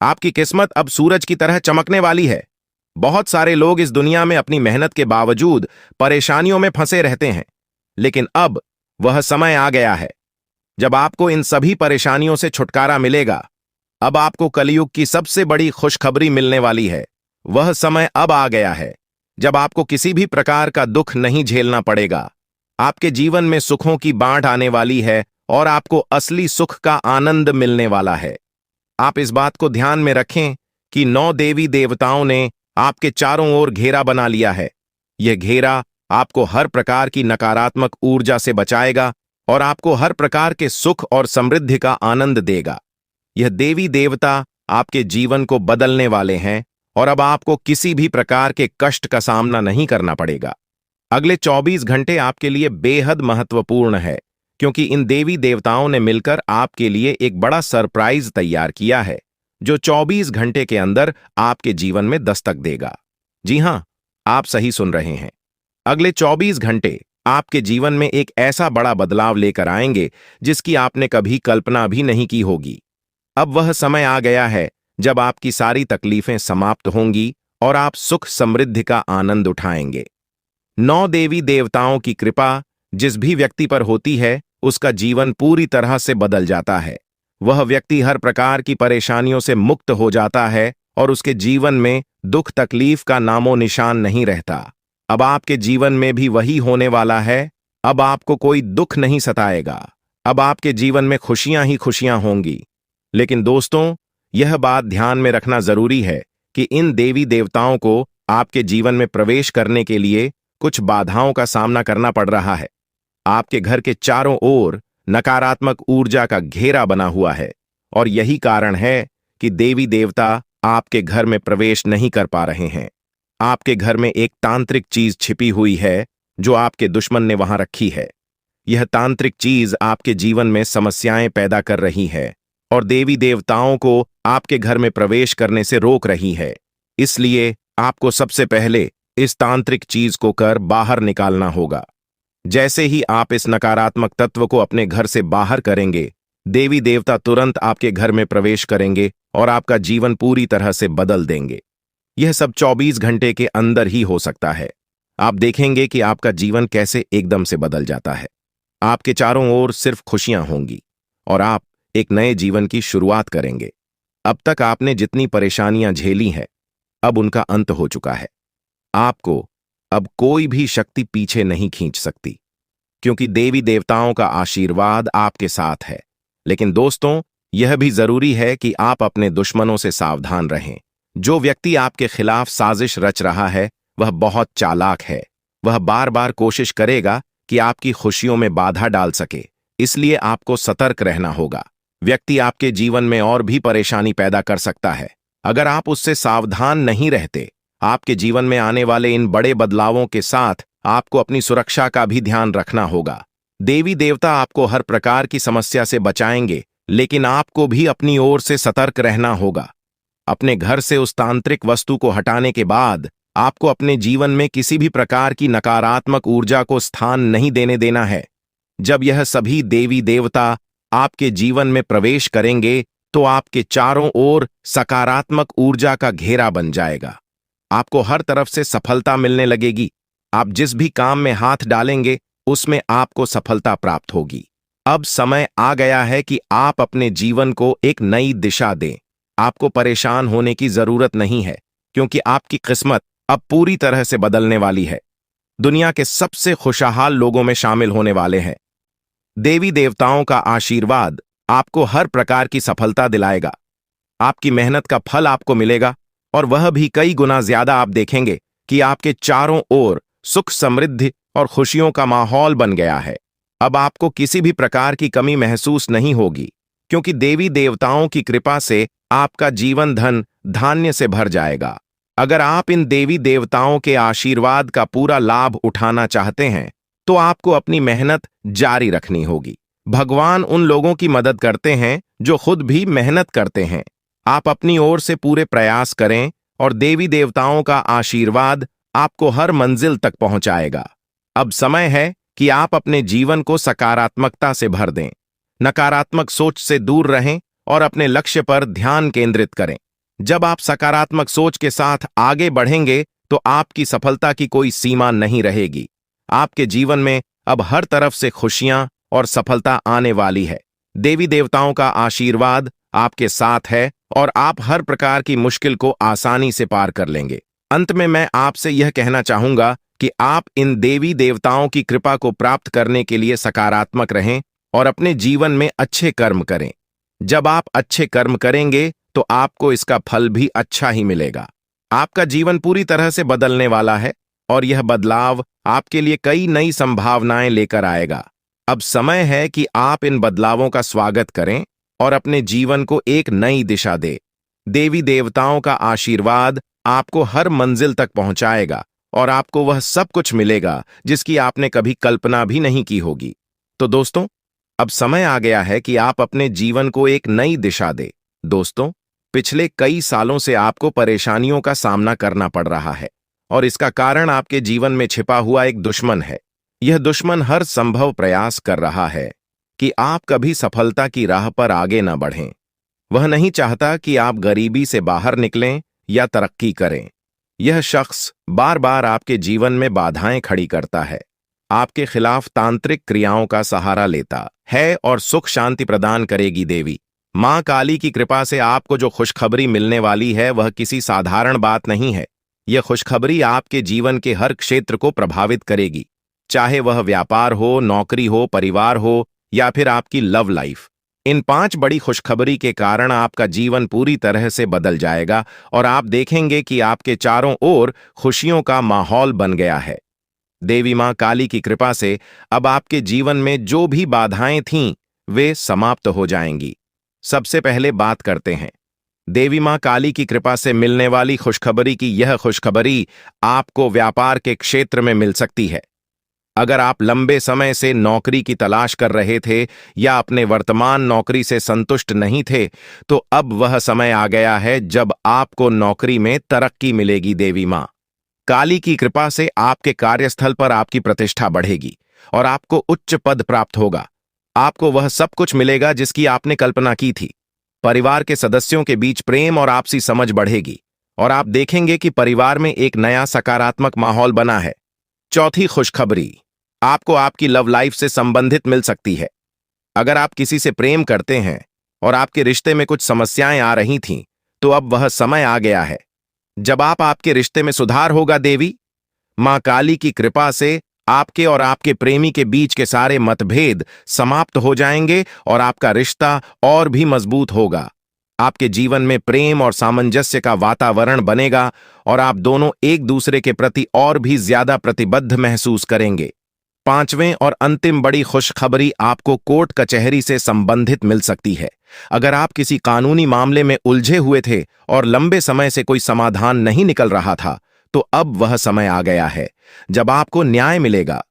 आपकी किस्मत अब सूरज की तरह चमकने वाली है। बहुत सारे लोग इस दुनिया में अपनी मेहनत के बावजूद परेशानियों में फंसे रहते हैं, लेकिन अब वह समय आ गया है जब आपको इन सभी परेशानियों से छुटकारा मिलेगा। अब आपको कलयुग की सबसे बड़ी खुशखबरी मिलने वाली है। वह समय अब आ गया है जब आपको किसी भी प्रकार का दुख नहीं झेलना पड़ेगा। आपके जीवन में सुखों की बाढ़ आने वाली है और आपको असली सुख का आनंद मिलने वाला है। आप इस बात को ध्यान में रखें कि 9 देवी देवताओं ने आपके चारों ओर घेरा बना लिया है। यह घेरा आपको हर प्रकार की नकारात्मक ऊर्जा से बचाएगा और आपको हर प्रकार के सुख और समृद्धि का आनंद देगा। यह देवी देवता आपके जीवन को बदलने वाले हैं और अब आपको किसी भी प्रकार के कष्ट का सामना नहीं करना पड़ेगा। अगले 24 घंटे आपके लिए बेहद महत्वपूर्ण है, क्योंकि इन देवी देवताओं ने मिलकर आपके लिए एक बड़ा सरप्राइज तैयार किया है, जो 24 घंटे के अंदर आपके जीवन में दस्तक देगा। जी हां, आप सही सुन रहे हैं। अगले 24 घंटे आपके जीवन में एक ऐसा बड़ा बदलाव लेकर आएंगे जिसकी आपने कभी कल्पना भी नहीं की होगी। अब वह समय आ गया है जब आपकी सारी तकलीफें समाप्त होंगी और आप सुख समृद्धि का आनंद उठाएंगे। 9 देवी देवताओं की कृपा जिस भी व्यक्ति पर होती है, उसका जीवन पूरी तरह से बदल जाता है। वह व्यक्ति हर प्रकार की परेशानियों से मुक्त हो जाता है और उसके जीवन में दुख तकलीफ का नामो निशान नहीं रहता। अब आपके जीवन में भी वही होने वाला है। अब आपको कोई दुख नहीं सताएगा। अब आपके जीवन में खुशियां ही खुशियां होंगी। लेकिन दोस्तों, यह बात ध्यान में रखना जरूरी है कि इन देवी देवताओं को आपके जीवन में प्रवेश करने के लिए कुछ बाधाओं का सामना करना पड़ रहा है। आपके घर के चारों ओर नकारात्मक ऊर्जा का घेरा बना हुआ है और यही कारण है कि देवी देवता आपके घर में प्रवेश नहीं कर पा रहे हैं। आपके घर में एक तांत्रिक चीज छिपी हुई है जो आपके दुश्मन ने वहां रखी है। यह तांत्रिक चीज आपके जीवन में समस्याएं पैदा कर रही है और देवी देवताओं को आपके घर में प्रवेश करने से रोक रही है। इसलिए आपको सबसे पहले इस तांत्रिक चीज को कर बाहर निकालना होगा। जैसे ही आप इस नकारात्मक तत्व को अपने घर से बाहर करेंगे, देवी देवता तुरंत आपके घर में प्रवेश करेंगे और आपका जीवन पूरी तरह से बदल देंगे। यह सब 24 घंटे के अंदर ही हो सकता है। आप देखेंगे कि आपका जीवन कैसे एकदम से बदल जाता है। आपके चारों ओर सिर्फ खुशियां होंगी और आप एक नए जीवन की शुरुआत करेंगे। अब तक आपने जितनी परेशानियां झेली हैं, अब उनका अंत हो चुका है। आपको अब कोई भी शक्ति पीछे नहीं खींच सकती, क्योंकि देवी देवताओं का आशीर्वाद आपके साथ है। लेकिन दोस्तों, यह भी जरूरी है कि आप अपने दुश्मनों से सावधान रहें। जो व्यक्ति आपके खिलाफ साजिश रच रहा है, वह बहुत चालाक है। वह बार बार कोशिश करेगा कि आपकी खुशियों में बाधा डाल सके, इसलिए आपको सतर्क रहना होगा। व्यक्ति आपके जीवन में और भी परेशानी पैदा कर सकता है। अगर आप उससे सावधान नहीं रहते, आपके जीवन में आने वाले इन बड़े बदलावों के साथ आपको अपनी सुरक्षा का भी ध्यान रखना होगा। देवी देवता आपको हर प्रकार की समस्या से बचाएंगे, लेकिन आपको भी अपनी ओर से सतर्क रहना होगा। अपने घर से उस तांत्रिक वस्तु को हटाने के बाद आपको अपने जीवन में किसी भी प्रकार की नकारात्मक ऊर्जा को स्थान नहीं देने देना है। जब यह सभी देवी देवता आपके जीवन में प्रवेश करेंगे, तो आपके चारों ओर सकारात्मक ऊर्जा का घेरा बन जाएगा। आपको हर तरफ से सफलता मिलने लगेगी। आप जिस भी काम में हाथ डालेंगे, उसमें आपको सफलता प्राप्त होगी। अब समय आ गया है कि आप अपने जीवन को एक नई दिशा दें। आपको परेशान होने की जरूरत नहीं है, क्योंकि आपकी किस्मत अब पूरी तरह से बदलने वाली है। दुनिया के सबसे खुशहाल लोगों में शामिल होने वाले हैं। देवी देवताओं का आशीर्वाद आपको हर प्रकार की सफलता दिलाएगा। आपकी मेहनत का फल आपको मिलेगा और वह भी कई गुना ज्यादा। आप देखेंगे कि आपके चारों ओर सुख समृद्धि और खुशियों का माहौल बन गया है। अब आपको किसी भी प्रकार की कमी महसूस नहीं होगी, क्योंकि देवी देवताओं की कृपा से आपका जीवन धन धान्य से भर जाएगा। अगर आप इन देवी देवताओं के आशीर्वाद का पूरा लाभ उठाना चाहते हैं, तो आपको अपनी मेहनत जारी रखनी होगी। भगवान उन लोगों की मदद करते हैं जो खुद भी मेहनत करते हैं। आप अपनी ओर से पूरे प्रयास करें और देवी देवताओं का आशीर्वाद आपको हर मंजिल तक पहुंचाएगा। अब समय है कि आप अपने जीवन को सकारात्मकता से भर दें। नकारात्मक सोच से दूर रहें और अपने लक्ष्य पर ध्यान केंद्रित करें। जब आप सकारात्मक सोच के साथ आगे बढ़ेंगे तो आपकी सफलता की कोई सीमा नहीं रहेगी। आपके जीवन में अब हर तरफ से खुशियां और सफलता आने वाली है। देवी देवताओं का आशीर्वाद आपके साथ है और आप हर प्रकार की मुश्किल को आसानी से पार कर लेंगे। अंत में मैं आपसे यह कहना चाहूंगा कि आप इन देवी देवताओं की कृपा को प्राप्त करने के लिए सकारात्मक रहें और अपने जीवन में अच्छे कर्म करें। जब आप अच्छे कर्म करेंगे तो आपको इसका फल भी अच्छा ही मिलेगा। आपका जीवन पूरी तरह से बदलने वाला है और यह बदलाव आपके लिए कई नई संभावनाएं लेकर आएगा। अब समय है कि आप इन बदलावों का स्वागत करें और अपने जीवन को एक नई दिशा दें। देवी देवताओं का आशीर्वाद आपको हर मंजिल तक पहुंचाएगा और आपको वह सब कुछ मिलेगा जिसकी आपने कभी कल्पना भी नहीं की होगी। तो दोस्तों, अब समय आ गया है कि आप अपने जीवन को एक नई दिशा दें। दोस्तों, पिछले कई सालों से आपको परेशानियों का सामना करना पड़ रहा है और इसका कारण आपके जीवन में छिपा हुआ एक दुश्मन है। यह दुश्मन हर संभव प्रयास कर रहा है कि आप कभी सफलता की राह पर आगे न बढ़ें। वह नहीं चाहता कि आप गरीबी से बाहर निकलें या तरक्की करें। यह शख्स बार बार आपके जीवन में बाधाएं खड़ी करता है, आपके खिलाफ तांत्रिक क्रियाओं का सहारा लेता है और सुख शांति प्रदान करेगी देवी मां काली की कृपा से आपको जो खुशखबरी मिलने वाली है वह किसी साधारण बात नहीं है। यह खुशखबरी आपके जीवन के हर क्षेत्र को प्रभावित करेगी, चाहे वह व्यापार हो, नौकरी हो, परिवार हो या फिर आपकी लव लाइफ। इन 5 बड़ी खुशखबरी के कारण आपका जीवन पूरी तरह से बदल जाएगा और आप देखेंगे कि आपके चारों ओर खुशियों का माहौल बन गया है। देवी मां काली की कृपा से अब आपके जीवन में जो भी बाधाएं थीं वे समाप्त हो जाएंगी। सबसे पहले बात करते हैं देवी मां काली की कृपा से मिलने वाली खुशखबरी की। यह खुशखबरी आपको व्यापार के क्षेत्र में मिल सकती है। अगर आप लंबे समय से नौकरी की तलाश कर रहे थे या अपने वर्तमान नौकरी से संतुष्ट नहीं थे, तो अब वह समय आ गया है जब आपको नौकरी में तरक्की मिलेगी। देवी मां काली की कृपा से आपके कार्यस्थल पर आपकी प्रतिष्ठा बढ़ेगी और आपको उच्च पद प्राप्त होगा। आपको वह सब कुछ मिलेगा जिसकी आपने कल्पना की थी। परिवार के सदस्यों के बीच प्रेम और आपसी समझ बढ़ेगी और आप देखेंगे कि परिवार में एक नया सकारात्मक माहौल बना है। चौथी खुशखबरी आपको आपकी लव लाइफ से संबंधित मिल सकती है। अगर आप किसी से प्रेम करते हैं और आपके रिश्ते में कुछ समस्याएं आ रही थीं, तो अब वह समय आ गया है जब आपके रिश्ते में सुधार होगा। देवी मां काली की कृपा से आपके और आपके प्रेमी के बीच के सारे मतभेद समाप्त हो जाएंगे और आपका रिश्ता और भी मजबूत होगा। आपके जीवन में प्रेम और सामंजस्य का वातावरण बनेगा और आप दोनों एक दूसरे के प्रति और भी ज्यादा प्रतिबद्ध महसूस करेंगे। 5वें और अंतिम बड़ी खुशखबरी आपको कोर्ट कचहरी से संबंधित मिल सकती है। अगर आप किसी कानूनी मामले में उलझे हुए थे और लंबे समय से कोई समाधान नहीं निकल रहा था, तो अब वह समय आ गया है जब आपको न्याय मिलेगा।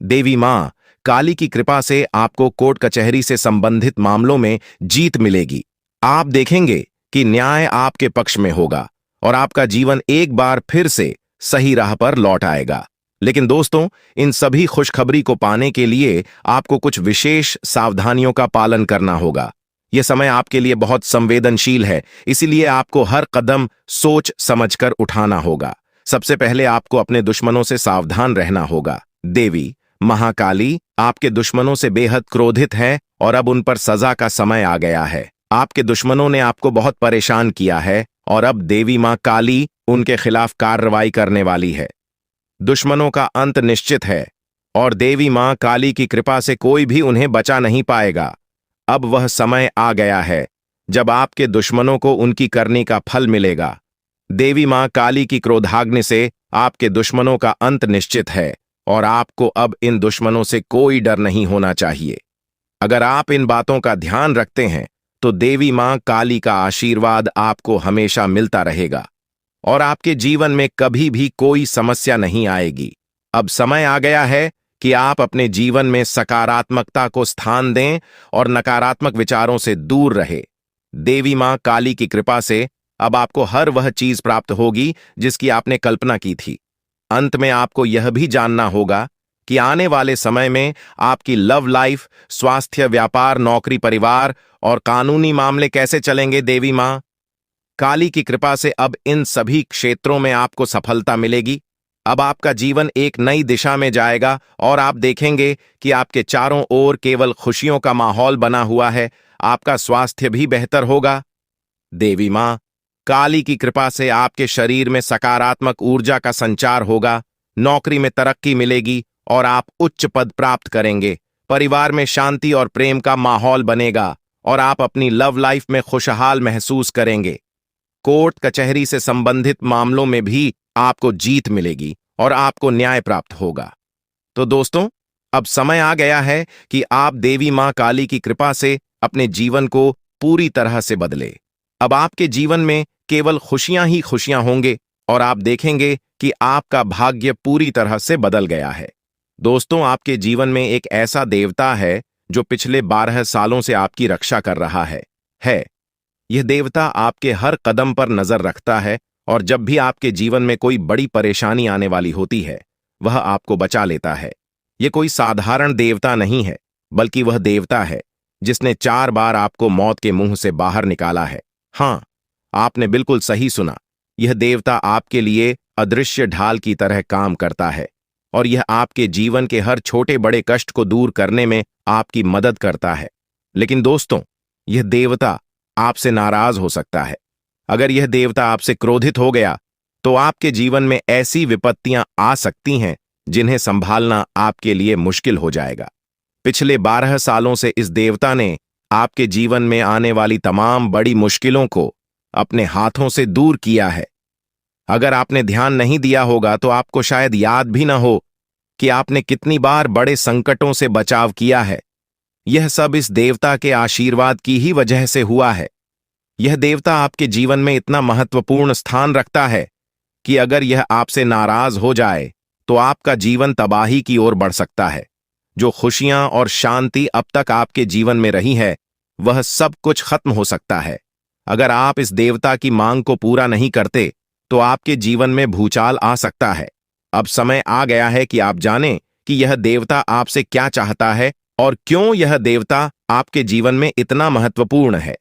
देवी मां काली की कृपा से आपको कोर्ट कचहरी से संबंधित मामलों में जीत मिलेगी। आप देखेंगे कि न्याय आपके पक्ष में होगा और आपका जीवन एक बार फिर से सही राह पर लौट आएगा। लेकिन दोस्तों, इन सभी खुशखबरी को पाने के लिए आपको कुछ विशेष सावधानियों का पालन करना होगा। यह समय आपके लिए बहुत संवेदनशील है, इसीलिए आपको हर कदम सोच समझकर उठाना होगा। सबसे पहले आपको अपने दुश्मनों से सावधान रहना होगा। देवी महाकाली आपके दुश्मनों से बेहद क्रोधित है और अब उन पर सजा का समय आ गया है। आपके दुश्मनों ने आपको बहुत परेशान किया है और अब देवी मां काली उनके खिलाफ कार्रवाई करने वाली है। दुश्मनों का अंत निश्चित है और देवी मां काली की कृपा से कोई भी उन्हें बचा नहीं पाएगा। अब वह समय आ गया है जब आपके दुश्मनों को उनकी करनी का फल मिलेगा। देवी मां काली की क्रोधाग्नि से आपके दुश्मनों का अंत निश्चित है और आपको अब इन दुश्मनों से कोई डर नहीं होना चाहिए। अगर आप इन बातों का ध्यान रखते हैं तो देवी मां काली का आशीर्वाद आपको हमेशा मिलता रहेगा और आपके जीवन में कभी भी कोई समस्या नहीं आएगी। अब समय आ गया है कि आप अपने जीवन में सकारात्मकता को स्थान दें और नकारात्मक विचारों से दूर रहे। देवी मां काली की कृपा से अब आपको हर वह चीज प्राप्त होगी जिसकी आपने कल्पना की थी। अंत में आपको यह भी जानना होगा कि आने वाले समय में आपकी लव लाइफ, स्वास्थ्य, व्यापार, नौकरी, परिवार और कानूनी मामले कैसे चलेंगे। देवी मां काली की कृपा से अब इन सभी क्षेत्रों में आपको सफलता मिलेगी। अब आपका जीवन एक नई दिशा में जाएगा और आप देखेंगे कि आपके चारों ओर केवल खुशियों का माहौल बना हुआ है। आपका स्वास्थ्य भी बेहतर होगा। देवी मां काली की कृपा से आपके शरीर में सकारात्मक ऊर्जा का संचार होगा, नौकरी में तरक्की मिलेगी और आप उच्च पद प्राप्त करेंगे। परिवार में शांति और प्रेम का माहौल बनेगा और आप अपनी लव लाइफ में खुशहाल महसूस करेंगे। कोर्ट कचहरी से संबंधित मामलों में भी आपको जीत मिलेगी और आपको न्याय प्राप्त होगा। तो दोस्तों, अब समय आ गया है कि आप देवी मां काली की कृपा से अपने जीवन को पूरी तरह से बदले। अब आपके जीवन में केवल खुशियां ही खुशियां होंगे और आप देखेंगे कि आपका भाग्य पूरी तरह से बदल गया है। दोस्तों, आपके जीवन में एक ऐसा देवता है जो पिछले 12 सालों से आपकी रक्षा कर रहा है। यह देवता आपके हर कदम पर नजर रखता है और जब भी आपके जीवन में कोई बड़ी परेशानी आने वाली होती है, वह आपको बचा लेता है। यह कोई साधारण देवता नहीं है, बल्कि वह देवता है जिसने 4 बार आपको मौत के मुंह से बाहर निकाला है। हां, आपने बिल्कुल सही सुना। यह देवता आपके लिए अदृश्य ढाल की तरह काम करता है और यह आपके जीवन के हर छोटे बड़े कष्ट को दूर करने में आपकी मदद करता है। लेकिन दोस्तों, यह देवता आपसे नाराज हो सकता है। अगर यह देवता आपसे क्रोधित हो गया तो आपके जीवन में ऐसी विपत्तियां आ सकती हैं जिन्हें संभालना आपके लिए मुश्किल हो जाएगा। पिछले 12 सालों से इस देवता ने आपके जीवन में आने वाली तमाम बड़ी मुश्किलों को अपने हाथों से दूर किया है। अगर आपने ध्यान नहीं दिया होगा तो आपको शायद याद भी ना हो कि आपने कितनी बार बड़े संकटों से बचाव किया है। यह सब इस देवता के आशीर्वाद की ही वजह से हुआ है। यह देवता आपके जीवन में इतना महत्वपूर्ण स्थान रखता है कि अगर यह आपसे नाराज हो जाए तो आपका जीवन तबाही की ओर बढ़ सकता है। जो खुशियां और शांति अब तक आपके जीवन में रही है, वह सब कुछ खत्म हो सकता है। अगर आप इस देवता की मांग को पूरा नहीं करते तो आपके जीवन में भूचाल आ सकता है। अब समय आ गया है कि आप जानें कि यह देवता आपसे क्या चाहता है और क्यों यह देवता आपके जीवन में इतना महत्वपूर्ण है।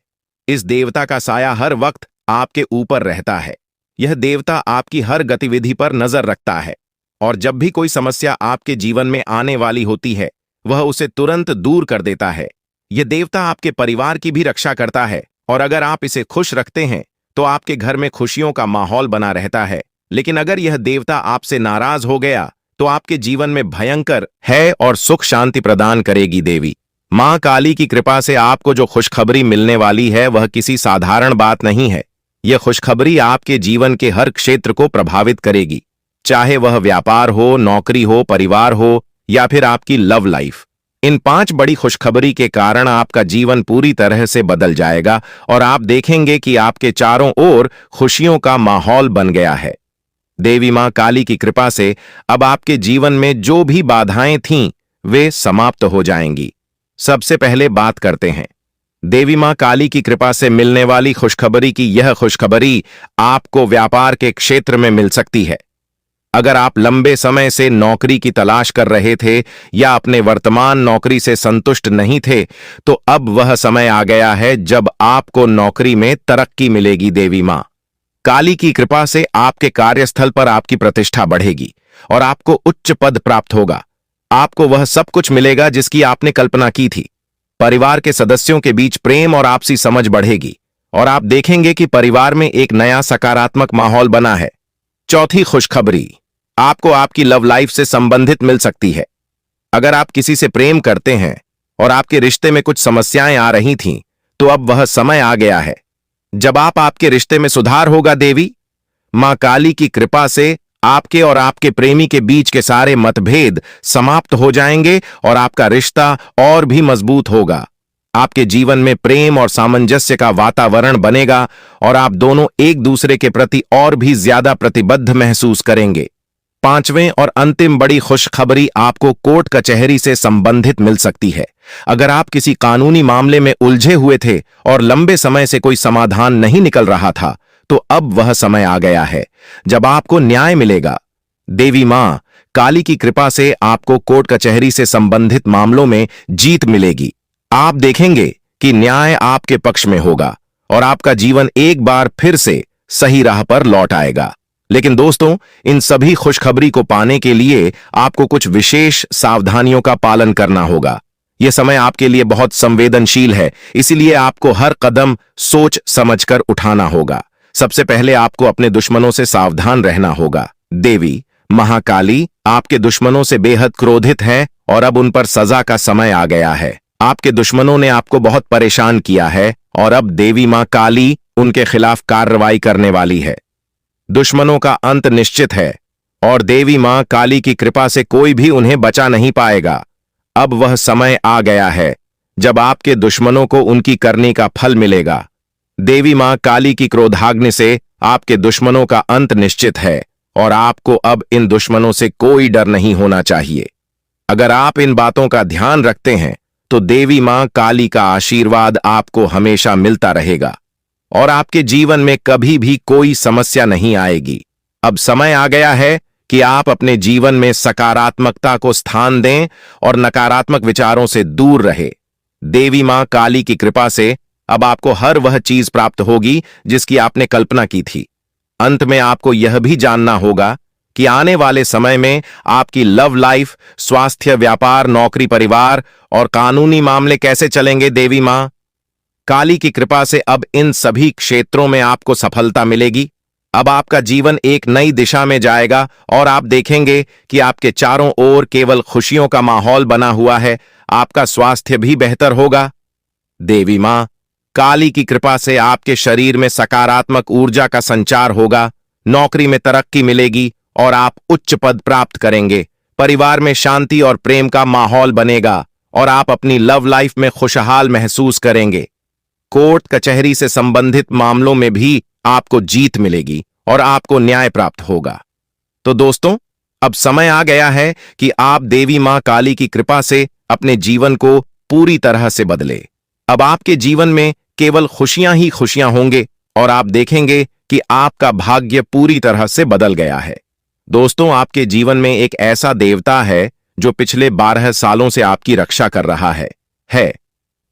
इस देवता का साया हर वक्त आपके ऊपर रहता है। यह देवता आपकी हर गतिविधि पर नजर रखता है और जब भी कोई समस्या आपके जीवन में आने वाली होती है, वह उसे तुरंत दूर कर देता है। यह देवता आपके परिवार की भी रक्षा करता है और अगर आप इसे खुश रखते हैं तो आपके घर में खुशियों का माहौल बना रहता है। लेकिन अगर यह देवता आपसे नाराज हो गया तो आपके जीवन में भयंकर है और सुख शांति प्रदान करेगी। देवी मां काली की कृपा से आपको जो खुशखबरी मिलने वाली है वह किसी साधारण बात नहीं है। यह खुशखबरी आपके जीवन के हर क्षेत्र को प्रभावित करेगी, चाहे वह व्यापार हो, नौकरी हो, परिवार हो या फिर आपकी लव लाइफ। इन 5 बड़ी खुशखबरी के कारण आपका जीवन पूरी तरह से बदल जाएगा और आप देखेंगे कि आपके चारों ओर खुशियों का माहौल बन गया है। देवी मां काली की कृपा से अब आपके जीवन में जो भी बाधाएं थीं, वे समाप्त हो जाएंगी। सबसे पहले बात करते हैं देवी मां काली की कृपा से मिलने वाली खुशखबरी की। यह खुशखबरी आपको व्यापार के क्षेत्र में मिल सकती है। अगर आप लंबे समय से नौकरी की तलाश कर रहे थे या अपने वर्तमान नौकरी से संतुष्ट नहीं थे, तो अब वह समय आ गया है जब आपको नौकरी में तरक्की मिलेगी। देवी मां काली की कृपा से आपके कार्यस्थल पर आपकी प्रतिष्ठा बढ़ेगी और आपको उच्च पद प्राप्त होगा। आपको वह सब कुछ मिलेगा जिसकी आपने कल्पना की थी। परिवार के सदस्यों के बीच प्रेम और आपसी समझ बढ़ेगी और आप देखेंगे कि परिवार में एक नया सकारात्मक माहौल बना है। चौथी खुशखबरी आपको आपकी लव लाइफ से संबंधित मिल सकती है। अगर आप किसी से प्रेम करते हैं और आपके रिश्ते में कुछ समस्याएं आ रही थीं, तो अब वह समय आ गया है जब आपके रिश्ते में सुधार होगा। देवी मां काली की कृपा से आपके और आपके प्रेमी के बीच के सारे मतभेद समाप्त हो जाएंगे और आपका रिश्ता और भी मजबूत होगा। आपके जीवन में प्रेम और सामंजस्य का वातावरण बनेगा और आप दोनों एक दूसरे के प्रति और भी ज्यादा प्रतिबद्ध महसूस करेंगे। पांचवें और अंतिम बड़ी खुशखबरी आपको कोर्ट कचहरी से संबंधित मिल सकती है। अगर आप किसी कानूनी मामले में उलझे हुए थे और लंबे समय से कोई समाधान नहीं निकल रहा था, तो अब वह समय आ गया है जब आपको न्याय मिलेगा। देवी मां काली की कृपा से आपको कोर्ट कचहरी से संबंधित मामलों में जीत मिलेगी। आप देखेंगे कि न्याय आपके पक्ष में होगा और आपका जीवन एक बार फिर से सही राह पर लौट आएगा। लेकिन दोस्तों, इन सभी खुशखबरी को पाने के लिए आपको कुछ विशेष सावधानियों का पालन करना होगा। यह समय आपके लिए बहुत संवेदनशील है, इसीलिए आपको हर कदम सोच समझकर उठाना होगा। सबसे पहले आपको अपने दुश्मनों से सावधान रहना होगा। देवी महाकाली आपके दुश्मनों से बेहद क्रोधित है और अब उन पर सजा का समय आ गया है। आपके दुश्मनों ने आपको बहुत परेशान किया है और अब देवी मां काली उनके खिलाफ कार्रवाई करने वाली है। दुश्मनों का अंत निश्चित है और देवी मां काली की कृपा से कोई भी उन्हें बचा नहीं पाएगा। अब वह समय आ गया है जब आपके दुश्मनों को उनकी करनी का फल मिलेगा। देवी मां काली की क्रोधाग्नि से आपके दुश्मनों का अंत निश्चित है और आपको अब इन दुश्मनों से कोई डर नहीं होना चाहिए। अगर आप इन बातों का ध्यान रखते हैं तो देवी मां काली का आशीर्वाद आपको हमेशा मिलता रहेगा और आपके जीवन में कभी भी कोई समस्या नहीं आएगी। अब समय आ गया है कि आप अपने जीवन में सकारात्मकता को स्थान दें और नकारात्मक विचारों से दूर रहे। देवी मां काली की कृपा से अब आपको हर वह चीज प्राप्त होगी जिसकी आपने कल्पना की थी। अंत में आपको यह भी जानना होगा कि आने वाले समय में आपकी लव लाइफ, स्वास्थ्य, व्यापार, नौकरी, परिवार और कानूनी मामले कैसे चलेंगे। देवी मां काली की कृपा से अब इन सभी क्षेत्रों में आपको सफलता मिलेगी। अब आपका जीवन एक नई दिशा में जाएगा और आप देखेंगे कि आपके चारों ओर केवल खुशियों का माहौल बना हुआ है। आपका स्वास्थ्य भी बेहतर होगा। देवी मां काली की कृपा से आपके शरीर में सकारात्मक ऊर्जा का संचार होगा। नौकरी में तरक्की मिलेगी और आप उच्च पद प्राप्त करेंगे। परिवार में शांति और प्रेम का माहौल बनेगा और आप अपनी लव लाइफ में खुशहाल महसूस करेंगे। कोर्ट कचहरी से संबंधित मामलों में भी आपको जीत मिलेगी और आपको न्याय प्राप्त होगा। तो दोस्तों, अब समय आ गया है कि आप देवी मां काली की कृपा से अपने जीवन को पूरी तरह से बदले। अब आपके जीवन में केवल खुशियां ही खुशियां होंगे और आप देखेंगे कि आपका भाग्य पूरी तरह से बदल गया है। दोस्तों, आपके जीवन में एक ऐसा देवता है जो पिछले 12 सालों से आपकी रक्षा कर रहा है।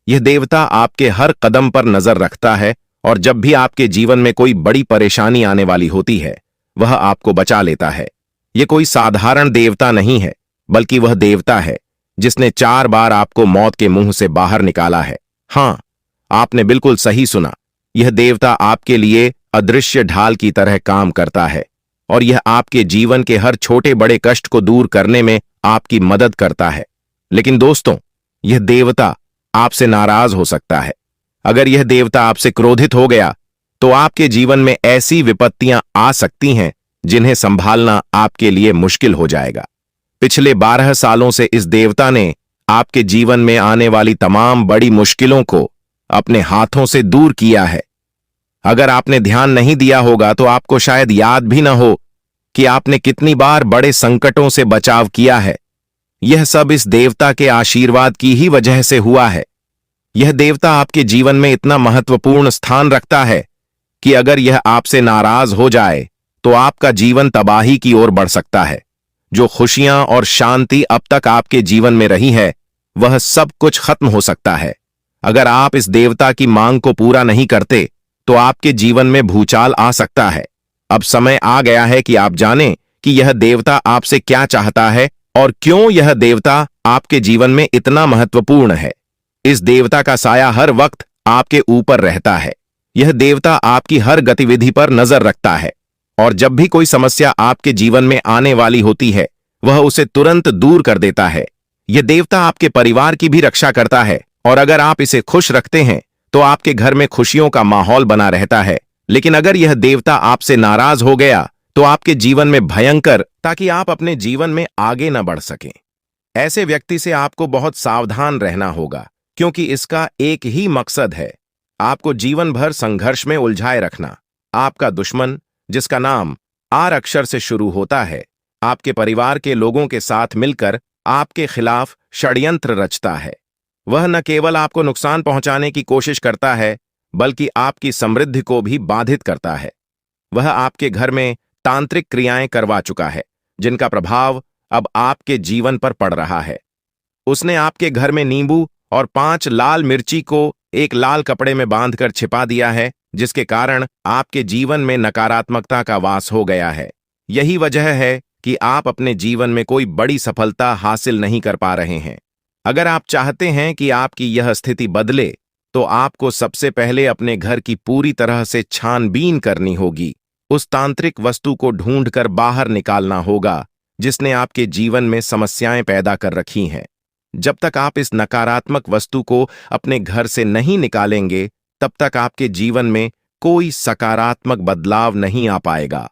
यह देवता आपके हर कदम पर नजर रखता है और जब भी आपके जीवन में कोई बड़ी परेशानी आने वाली होती है, वह आपको बचा लेता है। यह कोई साधारण देवता नहीं है, बल्कि वह देवता है जिसने 4 बार आपको मौत के मुंह से बाहर निकाला है। हां, आपने बिल्कुल सही सुना। यह देवता आपके लिए अदृश्य ढाल की तरह काम करता है और यह आपके जीवन के हर छोटे बड़े कष्ट को दूर करने में आपकी मदद करता है। लेकिन दोस्तों, यह देवता आपसे नाराज हो सकता है। अगर यह देवता आपसे क्रोधित हो गया तो आपके जीवन में ऐसी विपत्तियां आ सकती हैं जिन्हें संभालना आपके लिए मुश्किल हो जाएगा। पिछले 12 सालों से इस देवता ने आपके जीवन में आने वाली तमाम बड़ी मुश्किलों को अपने हाथों से दूर किया है। अगर आपने ध्यान नहीं दिया होगा तो आपको शायद याद भी ना हो कि आपने कितनी बार बड़े संकटों से बचाव किया है। यह सब इस देवता के आशीर्वाद की ही वजह से हुआ है। यह देवता आपके जीवन में इतना महत्वपूर्ण स्थान रखता है कि अगर यह आपसे नाराज हो जाए तो आपका जीवन तबाही की ओर बढ़ सकता है। जो खुशियां और शांति अब तक आपके जीवन में रही है, वह सब कुछ खत्म हो सकता है। अगर आप इस देवता की मांग को पूरा नहीं करते तो आपके जीवन में भूचाल आ सकता है। अब समय आ गया है कि आप जानें कि यह देवता आपसे क्या चाहता है और क्यों यह देवता आपके जीवन में इतना महत्वपूर्ण है। इस देवता का साया हर वक्त आपके ऊपर रहता है। यह देवता आपकी हर गतिविधि पर नजर रखता है और जब भी कोई समस्या आपके जीवन में आने वाली होती है, वह उसे तुरंत दूर कर देता है। यह देवता आपके परिवार की भी रक्षा करता है और अगर आप इसे खुश रखते हैं तो आपके घर में खुशियों का माहौल बना रहता है। लेकिन अगर यह देवता आपसे नाराज हो गया तो आपके जीवन में भयंकर, ताकि आप अपने जीवन में आगे न बढ़ सकें। ऐसे व्यक्ति से आपको बहुत सावधान रहना होगा, क्योंकि इसका एक ही मकसद है, आपको जीवन भर संघर्ष में उलझाए रखना। आपका दुश्मन, जिसका नाम आर अक्षर से शुरू होता है, आपके परिवार के लोगों के साथ मिलकर आपके खिलाफ षड्यंत्र रचता है। वह न केवल आपको नुकसान पहुंचाने की कोशिश करता है, बल्कि आपकी समृद्धि को भी बाधित करता है। वह आपके घर में तांत्रिक क्रियाएं करवा चुका है, जिनका प्रभाव अब आपके जीवन पर पड़ रहा है। उसने आपके घर में नींबू और 5 लाल मिर्ची को एक लाल कपड़े में बांधकर छिपा दिया है, जिसके कारण आपके जीवन में नकारात्मकता का वास हो गया है। यही वजह है कि आप अपने जीवन में कोई बड़ी सफलता हासिल नहीं कर पा रहे हैं। अगर आप चाहते हैं कि आपकी यह स्थिति बदले, तो आपको सबसे पहले अपने घर की पूरी तरह से छानबीन करनी होगी। उस तांत्रिक वस्तु को ढूंढकर बाहर निकालना होगा, जिसने आपके जीवन में समस्याएं पैदा कर रखी हैं। जब तक आप इस नकारात्मक वस्तु को अपने घर से नहीं निकालेंगे, तब तक आपके जीवन में कोई सकारात्मक बदलाव नहीं आ पाएगा।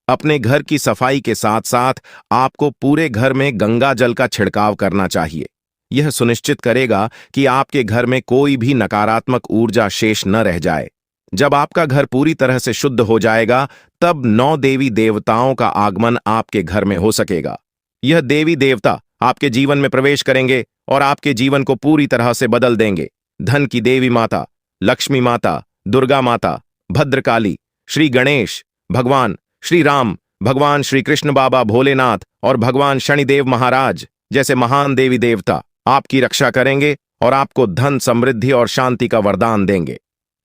अपने घर की सफाई के साथ साथ आपको पूरे घर में गंगा जल का छिड़काव करना चाहिए। यह सुनिश्चित करेगा कि आपके घर में कोई भी नकारात्मक ऊर्जा शेष न रह जाए। जब आपका घर पूरी तरह से शुद्ध हो जाएगा, तब 9 देवी देवताओं का आगमन आपके घर में हो सकेगा। यह देवी देवता आपके जीवन में प्रवेश करेंगे और आपके जीवन को पूरी तरह से बदल देंगे। धन की देवी माता, लक्ष्मी माता, दुर्गा माता, भद्रकाली, श्री गणेश, भगवान श्री राम, भगवान श्री कृष्ण बाबा भोलेनाथ और भगवान शनिदेव महाराज जैसे महान देवी देवता आपकी रक्षा करेंगे और आपको धन, समृद्धि और शांति का वरदान देंगे।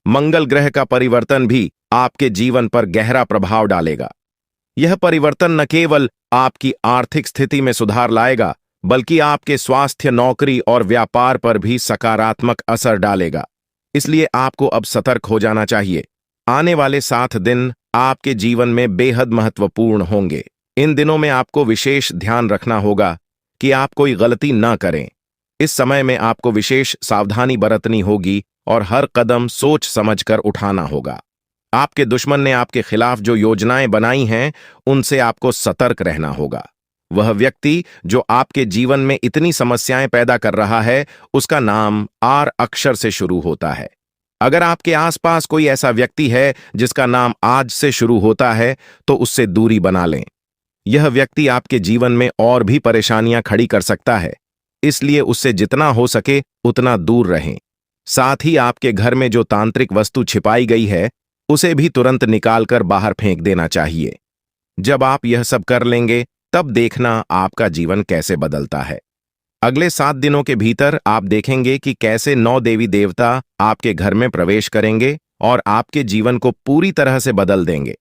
मंगल ग्रह का परिवर्तन भी आपके जीवन पर गहरा प्रभाव डालेगा। यह परिवर्तन न केवल आपकी आर्थिक स्थिति में सुधार लाएगा, बल्कि आपके स्वास्थ्य, नौकरी और व्यापार पर भी सकारात्मक असर डालेगा। इसलिए आपको अब सतर्क हो जाना चाहिए। आने वाले 7 दिन आपके जीवन में बेहद महत्वपूर्ण होंगे। इन दिनों में आपको विशेष ध्यान रखना होगा कि आप कोई गलती न करें। इस समय में आपको विशेष सावधानी बरतनी होगी और हर कदम सोच समझकर उठाना होगा। आपके दुश्मन ने आपके खिलाफ जो योजनाएं बनाई हैं, उनसे आपको सतर्क रहना होगा। वह व्यक्ति जो आपके जीवन में इतनी समस्याएं पैदा कर रहा है, उसका नाम आर अक्षर से शुरू होता है। अगर आपके आसपास कोई ऐसा व्यक्ति है जिसका नाम आज से शुरू होता है, तो उससे दूरी बना लें। यह व्यक्ति आपके जीवन में और भी परेशानियां खड़ी कर सकता है, इसलिए उससे जितना हो सके उतना दूर रहें। साथ ही आपके घर में जो तांत्रिक वस्तु छिपाई गई है, उसे भी तुरंत निकालकर बाहर फेंक देना चाहिए। जब आप यह सब कर लेंगे, तब देखना आपका जीवन कैसे बदलता है। अगले 7 दिनों के भीतर आप देखेंगे कि कैसे 9 देवी देवता आपके घर में प्रवेश करेंगे और आपके जीवन को पूरी तरह से बदल देंगे।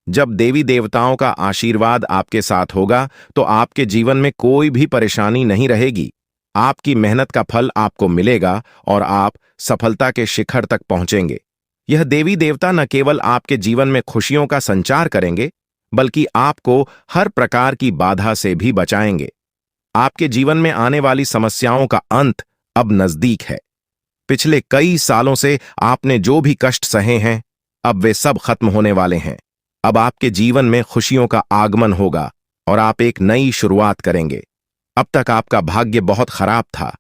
जब देवी देवताओं का आशीर्वाद आपके साथ होगा, तो आपके जीवन में कोई भी परेशानी नहीं रहेगी। आपकी मेहनत का फल आपको मिलेगा और आप सफलता के शिखर तक पहुंचेंगे। यह देवी देवता न केवल आपके जीवन में खुशियों का संचार करेंगे, बल्कि आपको हर प्रकार की बाधा से भी बचाएंगे। आपके जीवन में आने वाली समस्याओं का अंत अब नजदीक है। पिछले कई सालों से आपने जो भी कष्ट सहे हैं, अब वे सब खत्म होने वाले हैं। अब आपके जीवन में खुशियों का आगमन होगा और आप एक नई शुरुआत करेंगे। अब तक आपका भाग्य बहुत खराब था।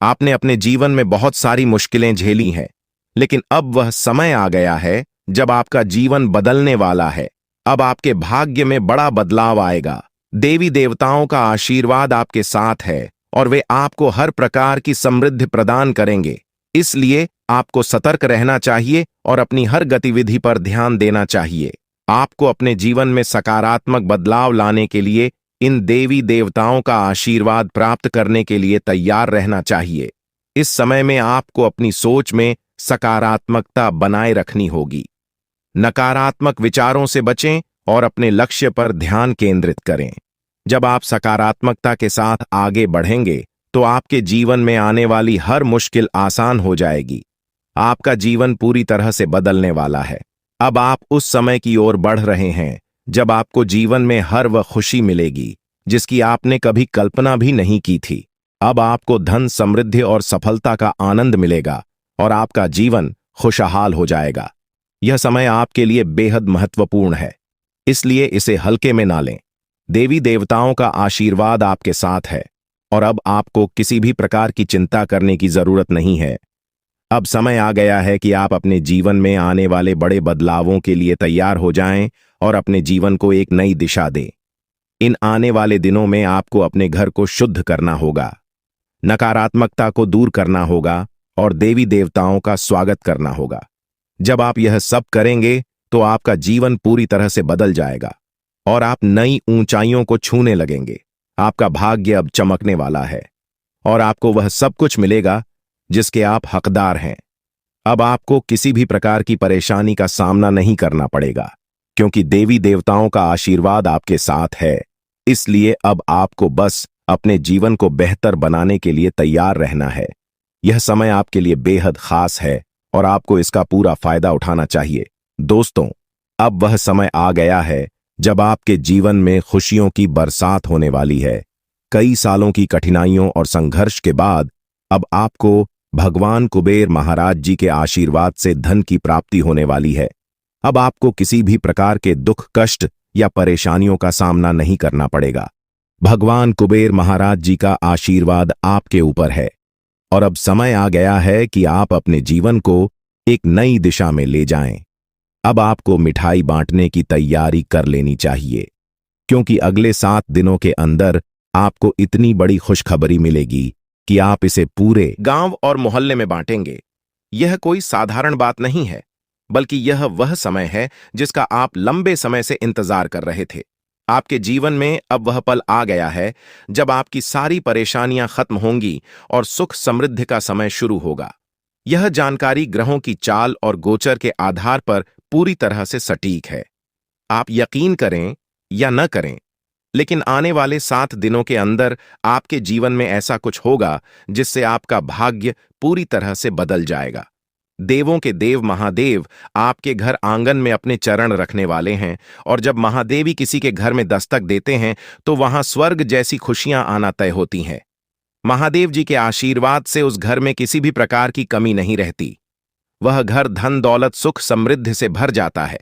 आपने अपने जीवन में बहुत सारी मुश्किलें झेली हैं, लेकिन अब वह समय आ गया है जब आपका जीवन बदलने वाला है। अब आपके भाग्य में बड़ा बदलाव आएगा। देवी देवताओं का आशीर्वाद आपके साथ है और वे आपको हर प्रकार की समृद्धि प्रदान करेंगे। इसलिए आपको सतर्क रहना चाहिए और अपनी हर गतिविधि पर ध्यान देना चाहिए। आपको अपने जीवन में सकारात्मक बदलाव लाने के लिए इन देवी देवताओं का आशीर्वाद प्राप्त करने के लिए तैयार रहना चाहिए। इस समय में आपको अपनी सोच में सकारात्मकता बनाए रखनी होगी। नकारात्मक विचारों से बचें और अपने लक्ष्य पर ध्यान केंद्रित करें। जब आप सकारात्मकता के साथ आगे बढ़ेंगे, तो आपके जीवन में आने वाली हर मुश्किल आसान हो जाएगी। आपका जीवन पूरी तरह से बदलने वाला है। अब आप उस समय की ओर बढ़ रहे हैं जब आपको जीवन में हर वह खुशी मिलेगी जिसकी आपने कभी कल्पना भी नहीं की थी। अब आपको धन, समृद्धि और सफलता का आनंद मिलेगा और आपका जीवन खुशहाल हो जाएगा। यह समय आपके लिए बेहद महत्वपूर्ण है। इसलिए इसे हल्के में ना लें। देवी देवताओं का आशीर्वाद आपके साथ है और अब आपको किसी भी प्रकार की चिंता करने की जरूरत नहीं है। अब समय आ गया है कि आप अपने जीवन में आने वाले बड़े बदलावों के लिए तैयार हो जाएं और अपने जीवन को एक नई दिशा दें। इन आने वाले दिनों में आपको अपने घर को शुद्ध करना होगा, नकारात्मकता को दूर करना होगा और देवी देवताओं का स्वागत करना होगा। जब आप यह सब करेंगे तो आपका जीवन पूरी तरह से बदल जाएगा और आप नई ऊंचाइयों को छूने लगेंगे। आपका भाग्य अब चमकने वाला है और आपको वह सब कुछ मिलेगा जिसके आप हकदार हैं। अब आपको किसी भी प्रकार की परेशानी का सामना नहीं करना पड़ेगा क्योंकि देवी देवताओं का आशीर्वाद आपके साथ है। इसलिए अब आपको बस अपने जीवन को बेहतर बनाने के लिए तैयार रहना है। यह समय आपके लिए बेहद खास है और आपको इसका पूरा फायदा उठाना चाहिए। दोस्तों, अब वह समय आ गया है जब आपके जीवन में खुशियों की बरसात होने वाली है। कई सालों की कठिनाइयों और संघर्ष के बाद अब आपको भगवान कुबेर महाराज जी के आशीर्वाद से धन की प्राप्ति होने वाली है। अब आपको किसी भी प्रकार के दुख, कष्ट या परेशानियों का सामना नहीं करना पड़ेगा। भगवान कुबेर महाराज जी का आशीर्वाद आपके ऊपर है और अब समय आ गया है कि आप अपने जीवन को एक नई दिशा में ले जाएं। अब आपको मिठाई बांटने की तैयारी कर लेनी चाहिए क्योंकि अगले 7 दिनों के अंदर आपको इतनी बड़ी खुशखबरी मिलेगी कि आप इसे पूरे गांव और मोहल्ले में बांटेंगे। यह कोई साधारण बात नहीं है, बल्कि यह वह समय है जिसका आप लंबे समय से इंतजार कर रहे थे। आपके जीवन में अब वह पल आ गया है जब आपकी सारी परेशानियां खत्म होंगी और सुख समृद्धि का समय शुरू होगा। यह जानकारी ग्रहों की चाल और गोचर के आधार पर पूरी तरह से सटीक है। आप यकीन करें या न करें, लेकिन आने वाले 7 दिनों के अंदर आपके जीवन में ऐसा कुछ होगा जिससे आपका भाग्य पूरी तरह से बदल जाएगा। देवों के देव महादेव आपके घर आंगन में अपने चरण रखने वाले हैं और जब महादेवी किसी के घर में दस्तक देते हैं तो वहां स्वर्ग जैसी खुशियां आना तय होती हैं। महादेव जी के आशीर्वाद से उस घर में किसी भी प्रकार की कमी नहीं रहती। वह घर धन दौलत सुख समृद्धि से भर जाता है।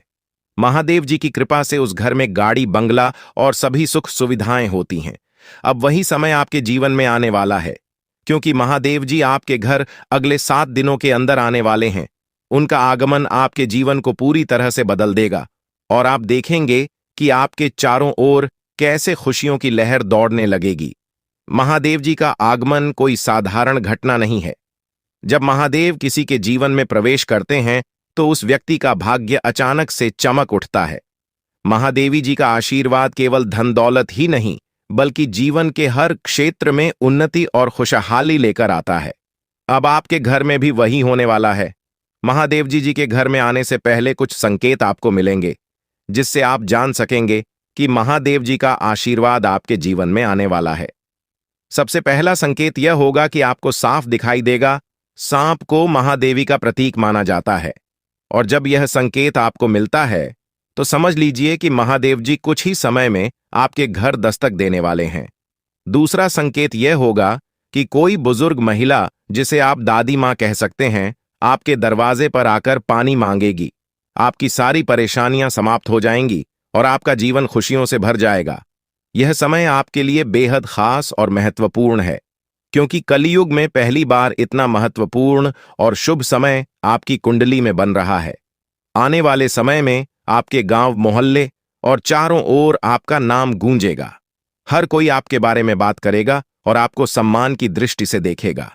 महादेव जी की कृपा से उस घर में गाड़ी बंगला और सभी सुख सुविधाएं होती हैं। अब वही समय आपके जीवन में आने वाला है क्योंकि महादेव जी आपके घर अगले 7 दिनों के अंदर आने वाले हैं। उनका आगमन आपके जीवन को पूरी तरह से बदल देगा और आप देखेंगे कि आपके चारों ओर कैसे खुशियों की लहर दौड़ने लगेगी। महादेव जी का आगमन कोई साधारण घटना नहीं है। जब महादेव किसी के जीवन में प्रवेश करते हैं तो उस व्यक्ति का भाग्य अचानक से चमक उठता है। महादेवी जी का आशीर्वाद केवल धन दौलत ही नहीं, बल्कि जीवन के हर क्षेत्र में उन्नति और खुशहाली लेकर आता है। अब आपके घर में भी वही होने वाला है। महादेव जी के घर में आने से पहले कुछ संकेत आपको मिलेंगे जिससे आप जान सकेंगे कि महादेव जी का आशीर्वाद आपके जीवन में आने वाला है। सबसे पहला संकेत यह होगा कि आपको साफ दिखाई देगा। सांप को महादेवी का प्रतीक माना जाता है और जब यह संकेत आपको मिलता है तो समझ लीजिए कि महादेव जी कुछ ही समय में आपके घर दस्तक देने वाले हैं। दूसरा संकेत यह होगा कि कोई बुजुर्ग महिला, जिसे आप दादी मां कह सकते हैं, आपके दरवाजे पर आकर पानी मांगेगी। आपकी सारी परेशानियां समाप्त हो जाएंगी और आपका जीवन खुशियों से भर जाएगा। यह समय आपके लिए बेहद खास और महत्वपूर्ण है क्योंकि कलयुग में पहली बार इतना महत्वपूर्ण और शुभ समय आपकी कुंडली में बन रहा है। आने वाले समय में आपके गांव मोहल्ले और चारों ओर आपका नाम गूंजेगा। हर कोई आपके बारे में बात करेगा और आपको सम्मान की दृष्टि से देखेगा।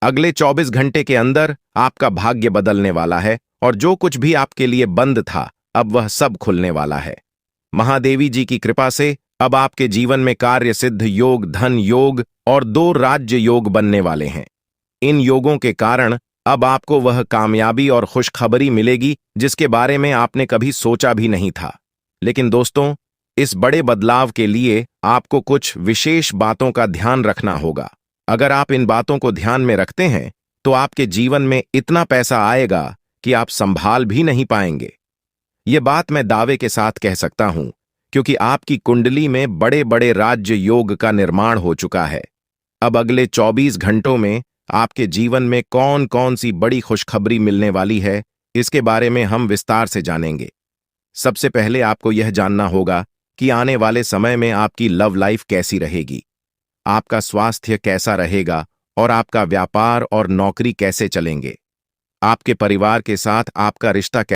अगले 24 घंटे के अंदर आपका भाग्य बदलने वाला है और जो कुछ भी आपके लिए बंद था अब वह सब खुलने वाला है। महादेवी जी की कृपा से अब आपके जीवन में कार्य सिद्ध योग, धन योग और 2 राज्य योग बनने वाले हैं। इन योगों के कारण अब आपको वह कामयाबी और खुशखबरी मिलेगी जिसके बारे में आपने कभी सोचा भी नहीं था। लेकिन दोस्तों, इस बड़े बदलाव के लिए आपको कुछ विशेष बातों का ध्यान रखना होगा। अगर आप इन बातों को ध्यान में रखते हैं तो आपके जीवन में इतना पैसा आएगा कि आप संभाल भी नहीं पाएंगे। ये बात मैं दावे के साथ कह सकता हूं क्योंकि आपकी कुंडली में बड़े बड़े राज्य योग का निर्माण हो चुका है। अब अगले 24 घंटों में आपके जीवन में कौन कौन सी बड़ी खुशखबरी मिलने वाली है, इसके बारे में हम विस्तार से जानेंगे। सबसे पहले आपको यह जानना होगा कि आने वाले समय में आपकी लव लाइफ कैसी रहेगी, आपका स्वास्थ्य कैसा रहेगा और आपका व्यापार और नौकरी कैसे चलेंगे। आपके परिवार के साथ आपका रिश्ता